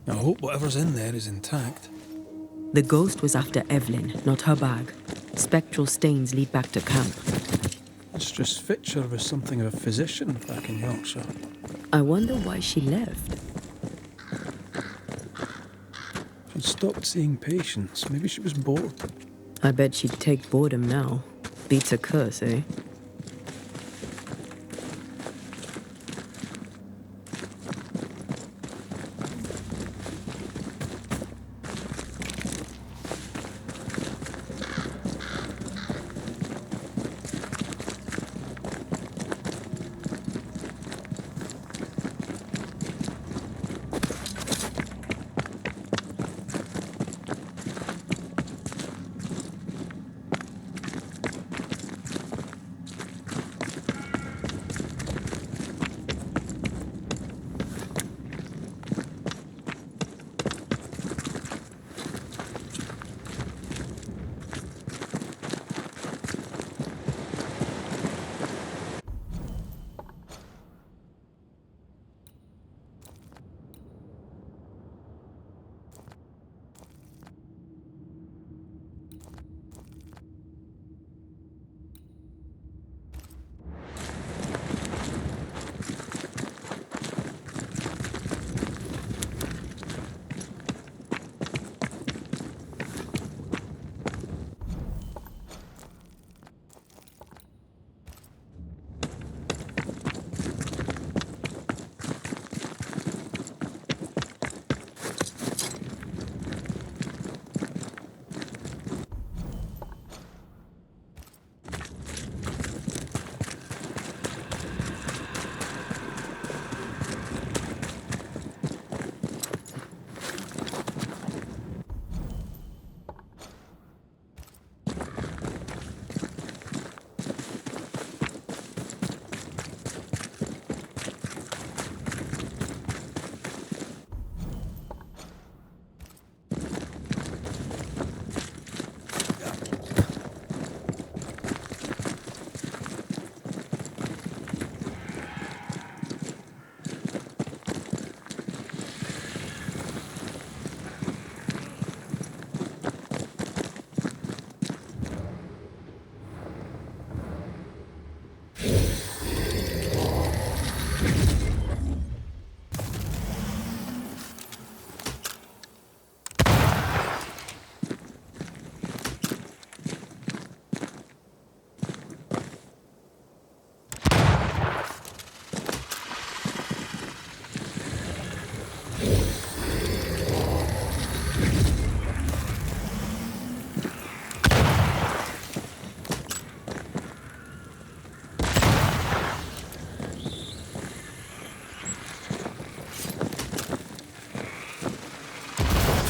I hope whatever's in there is intact. The ghost was after Evelyn, not her bag. Spectral stains lead back to camp. Mistress Fitcher was something of a physician back in Yorkshire. I wonder why she left. She'd stopped seeing patients. Maybe she was bored. I bet she'd take boredom now. Beats a curse, eh?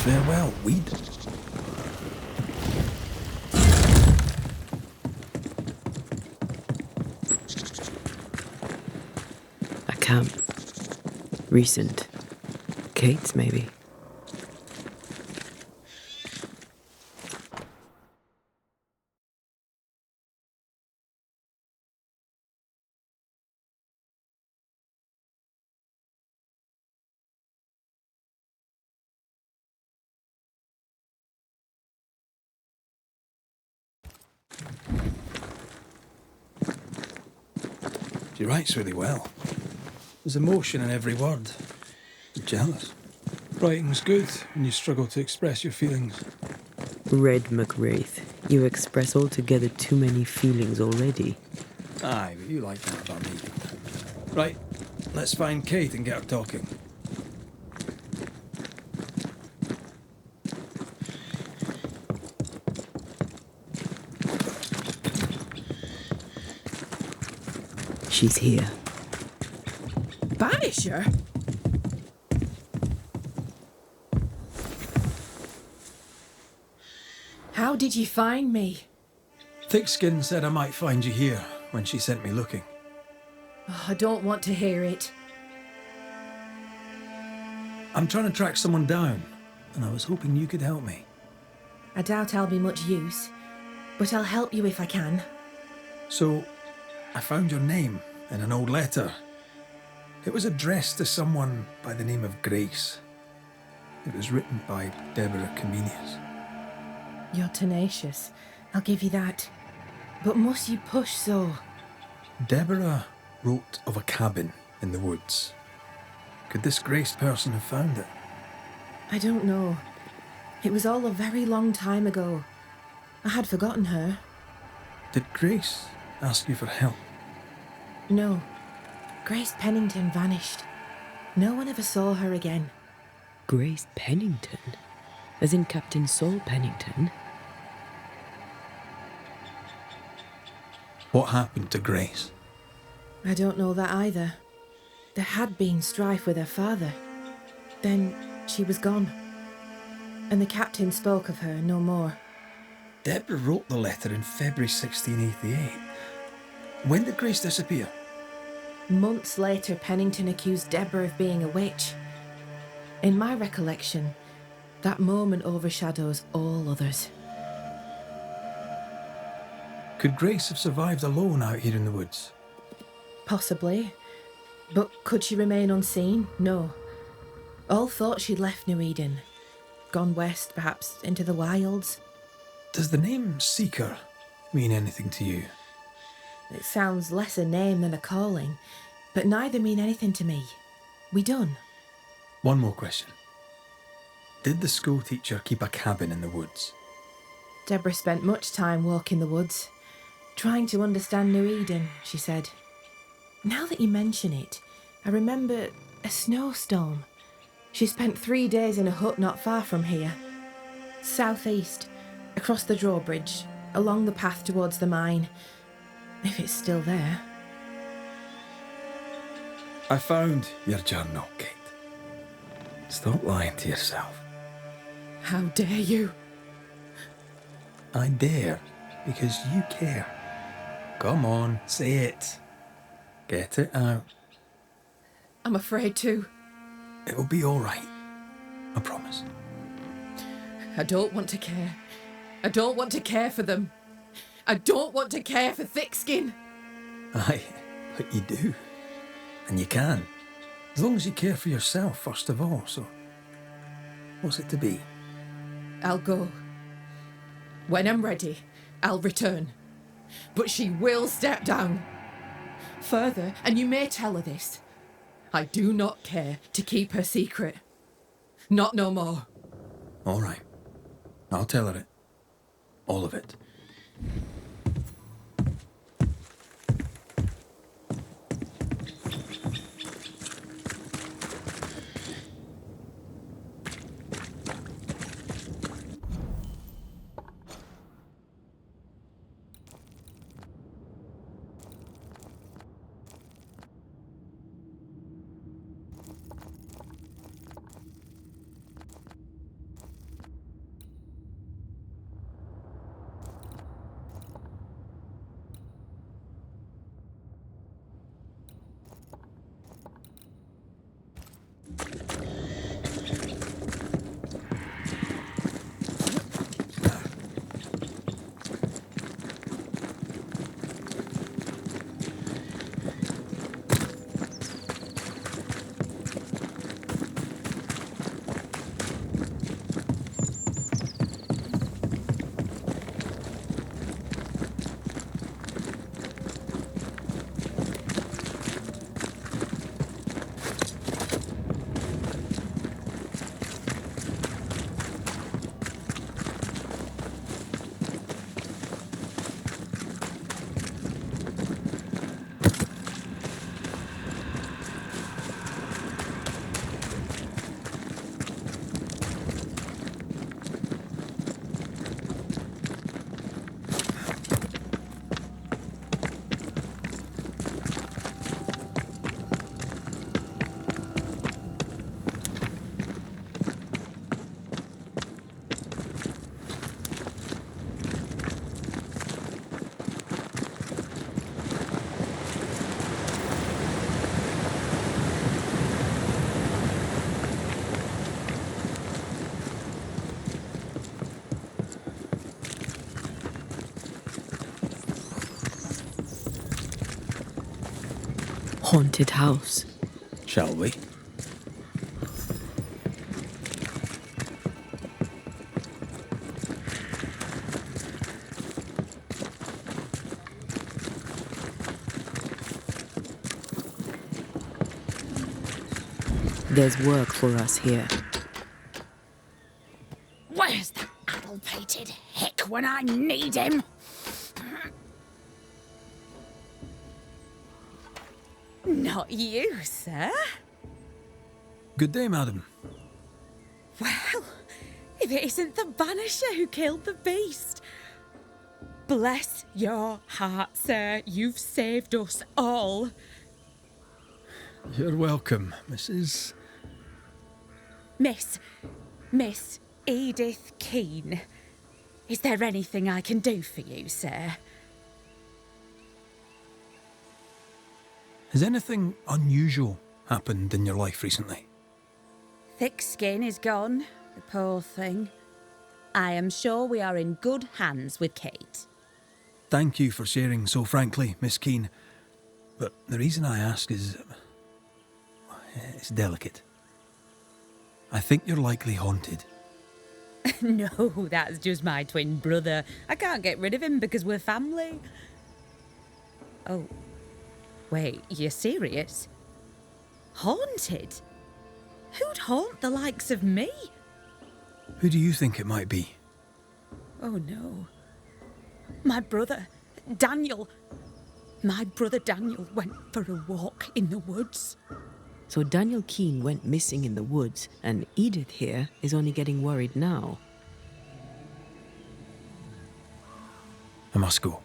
Farewell, weed. A camp. Recent. Kate's, maybe. She writes really well. There's emotion in every word. I'm jealous. Writing's good when you struggle to express your feelings. Red McWraith, you express altogether too many feelings already. Aye, but you like that about me. Right, let's find Kate and get her talking. She's here. Banisher? How did you find me? Thickskin said I might find you here when she sent me looking. Oh, I don't want to hear it. I'm trying to track someone down, and I was hoping you could help me. I doubt I'll be much use, but I'll help you if I can. So, I found your name in an old letter. It was addressed to someone by the name of Grace. It was written by Deborah Comenius. You're tenacious, I'll give you that. But must you push so? Deborah wrote of a cabin in the woods. Could this Grace person have found it? I don't know. It was all a very long time ago. I had forgotten her. Did Grace ask you for help? No. Grace Pennington vanished. No one ever saw her again. Grace Pennington? As in Captain Saul Pennington? What happened to Grace? I don't know that either. There had been strife with her father. Then she was gone. And the captain spoke of her no more. Deborah wrote the letter in February 1688. When did Grace disappear? Months later, Pennington accused Deborah of being a witch. In my recollection, that moment overshadows all others. Could Grace have survived alone out here in the woods? Possibly. But could she remain unseen? No. All thought she'd left New Eden. Gone west, perhaps into the wilds. Does the name Seeker mean anything to you? It sounds less a name than a calling, but neither mean anything to me. We done. One more question. Did the school teacher keep a cabin in the woods? Deborah spent much time walking the woods, trying to understand New Eden, she said. Now that you mention it, I remember a snowstorm. She spent 3 days in a hut not far from here. Southeast, across the drawbridge, along the path towards the mine. If it's still there. I found your journal, Kate. Stop lying to yourself. How dare you? I dare, because you care. Come on, say it. Get it out. I'm afraid to. It'll be all right. I promise. I don't want to care. I don't want to care for them. I don't want to care for Thickskin. Aye, but you do. And you can. As long as you care for yourself, first of all, so... What's it to be? I'll go. When I'm ready, I'll return. But she will step down. Further, and you may tell her this, I do not care to keep her secret. Not no more. All right. I'll tell her it. All of it. haunted house. Shall we? There's work for us here. Where's that addle-pated hick when I need him? Not you, sir. Good day, madam. Well, if it isn't the Banisher who killed the beast. Bless your heart, sir. You've saved us all. You're welcome, Mrs. Miss Edith Keane. Is there anything I can do for you, sir? Has anything unusual happened in your life recently? Thick skin is gone, the poor thing. I am sure we are in good hands with Kate. Thank you for sharing so frankly, Miss Keane. But the reason I ask is... it's delicate. I think you're likely haunted. No, that's just my twin brother. I can't get rid of him because we're family. Oh, wait, you're serious? Haunted? Who'd haunt the likes of me? Who do you think it might be? Oh no. My brother, Daniel. My brother Daniel went for a walk in the woods. So Daniel Keane went missing in the woods, and Edith here is only getting worried now. I must go.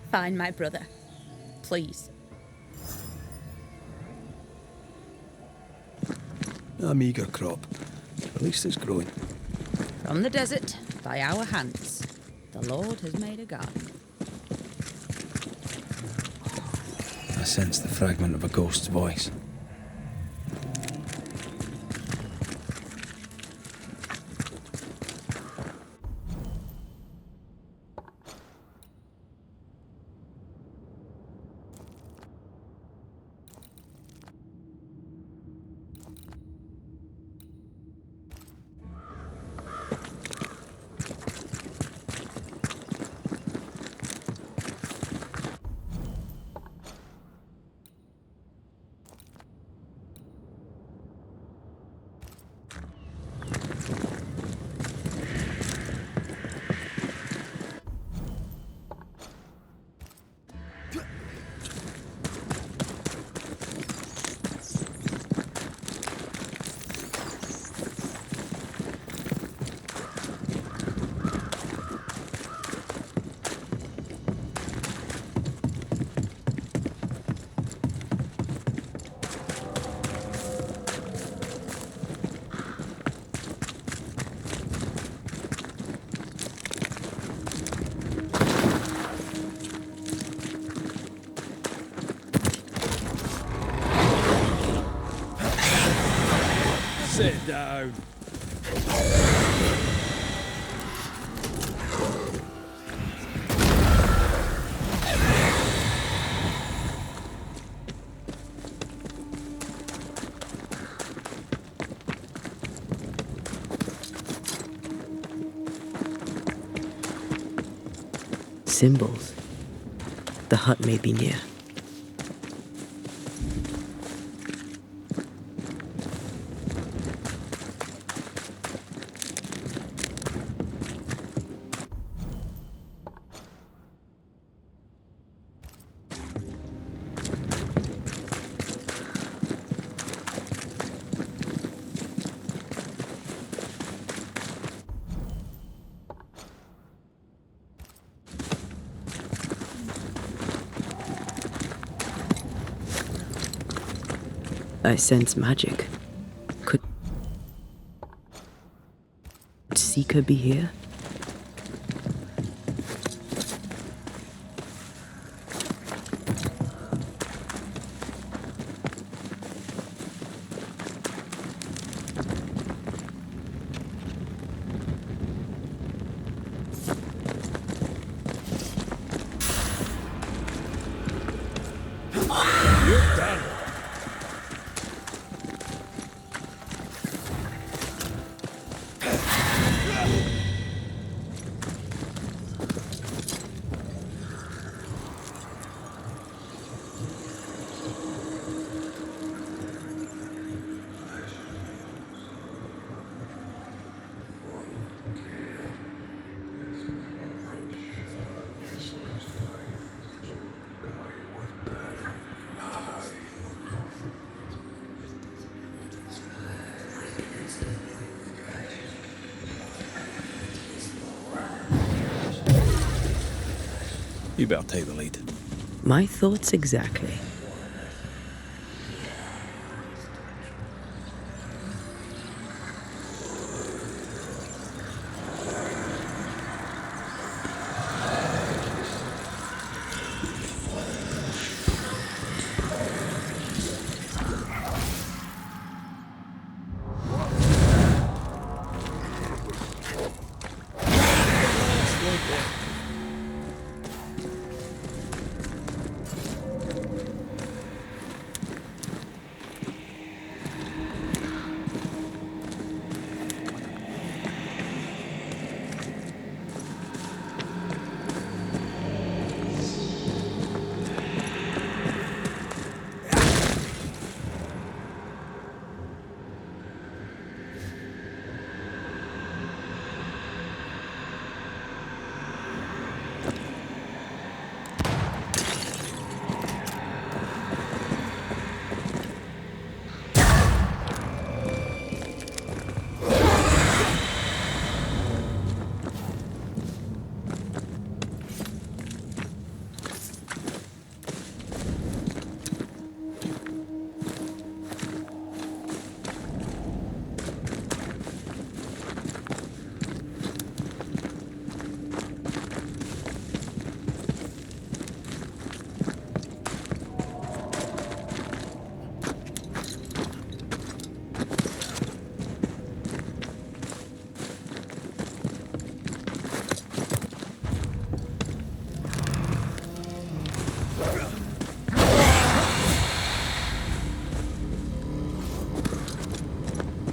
Find my brother. Please. A meagre crop. At least it's growing. From the desert, by our hands, the Lord has made a garden. I sense the fragment of a ghost's voice. Sit down. Symbols. The hut may be near. I sense magic. Could Seeker be here? You've done You better take the lead. My thoughts exactly.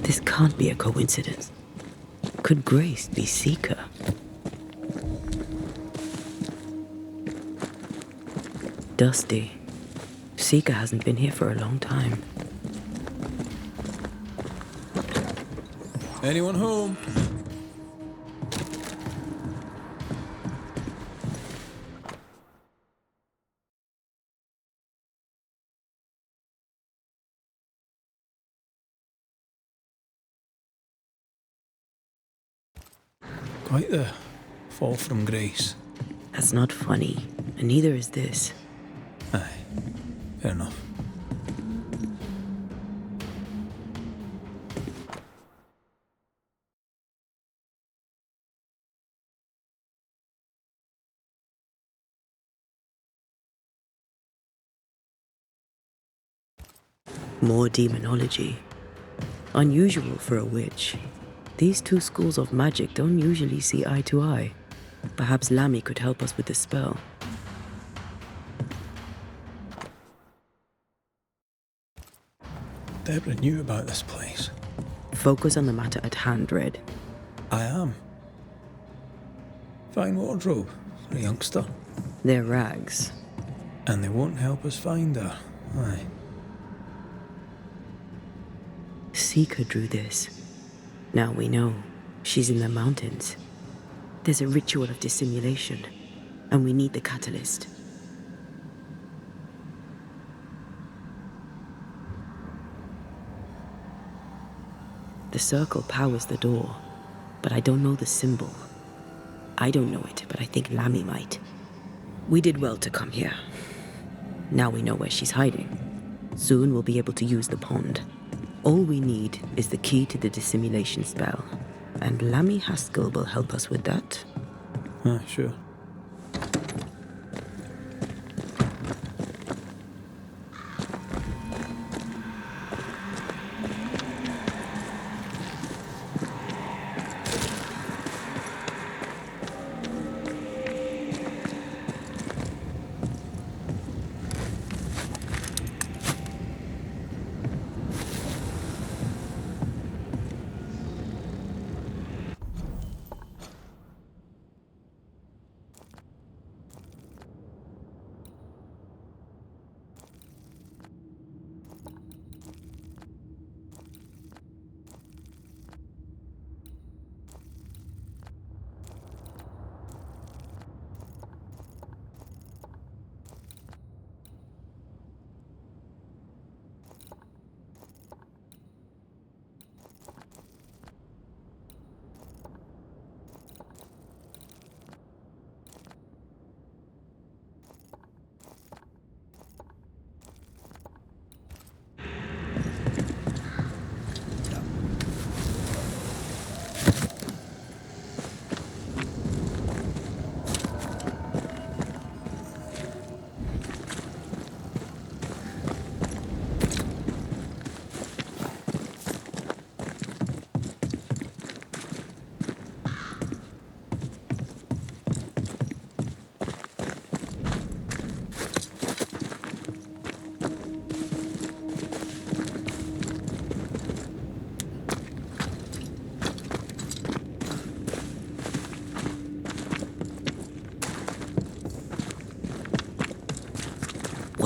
This can't be a coincidence. Could Grace be Seeker? Dusty. Seeker hasn't been here for a long time. Anyone home? Quite the fall from grace. That's not funny, and neither is this. Aye, fair enough. More demonology. Unusual for a witch. These two schools of magic don't usually see eye to eye. Perhaps Lammy could help us with the spell. Deborah knew about this place. Focus on the matter at hand, Red. I am. Fine wardrobe for a youngster. They're rags. And they won't help us find her. Aye. Seeker drew this. Now we know. She's in the mountains. There's a ritual of dissimulation, and we need the catalyst. The circle powers the door, but I don't know the symbol. I don't know it, but I think Lammy might. We did well to come here. Now we know where she's hiding. Soon we'll be able to use the pond. All we need is the key to the dissimulation spell, and Lammy Haskell will help us with that. Sure.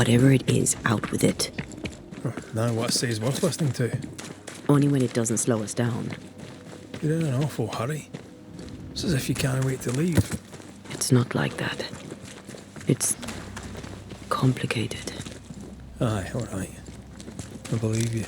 Whatever it is, out with it. Now what I say is worth listening to. Only when it doesn't slow us down. You're in an awful hurry. It's as if you can't wait to leave. It's not like that. It's complicated. Aye, alright. I believe you.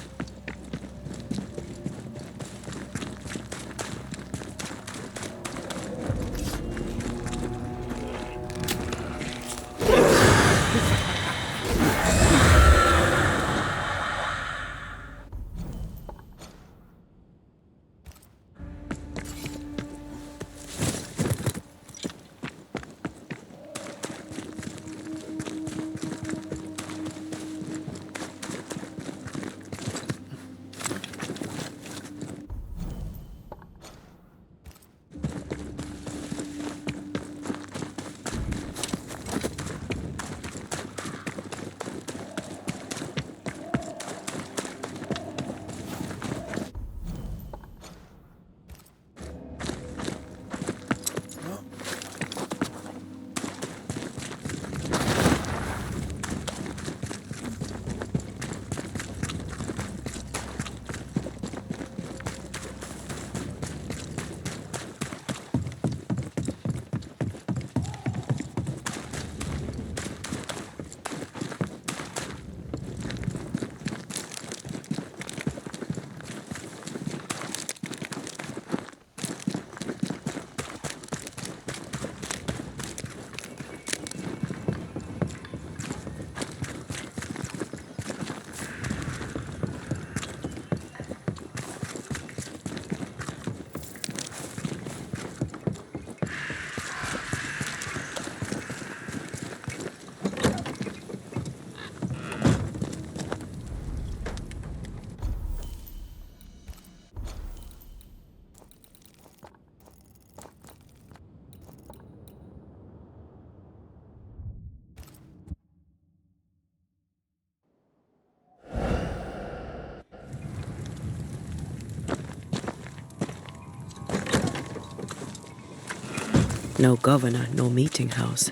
No governor, no meeting house.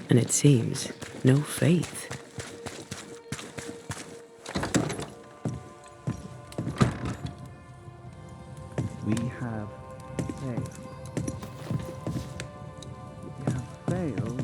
And it seems, no faith. We have failed. We have failed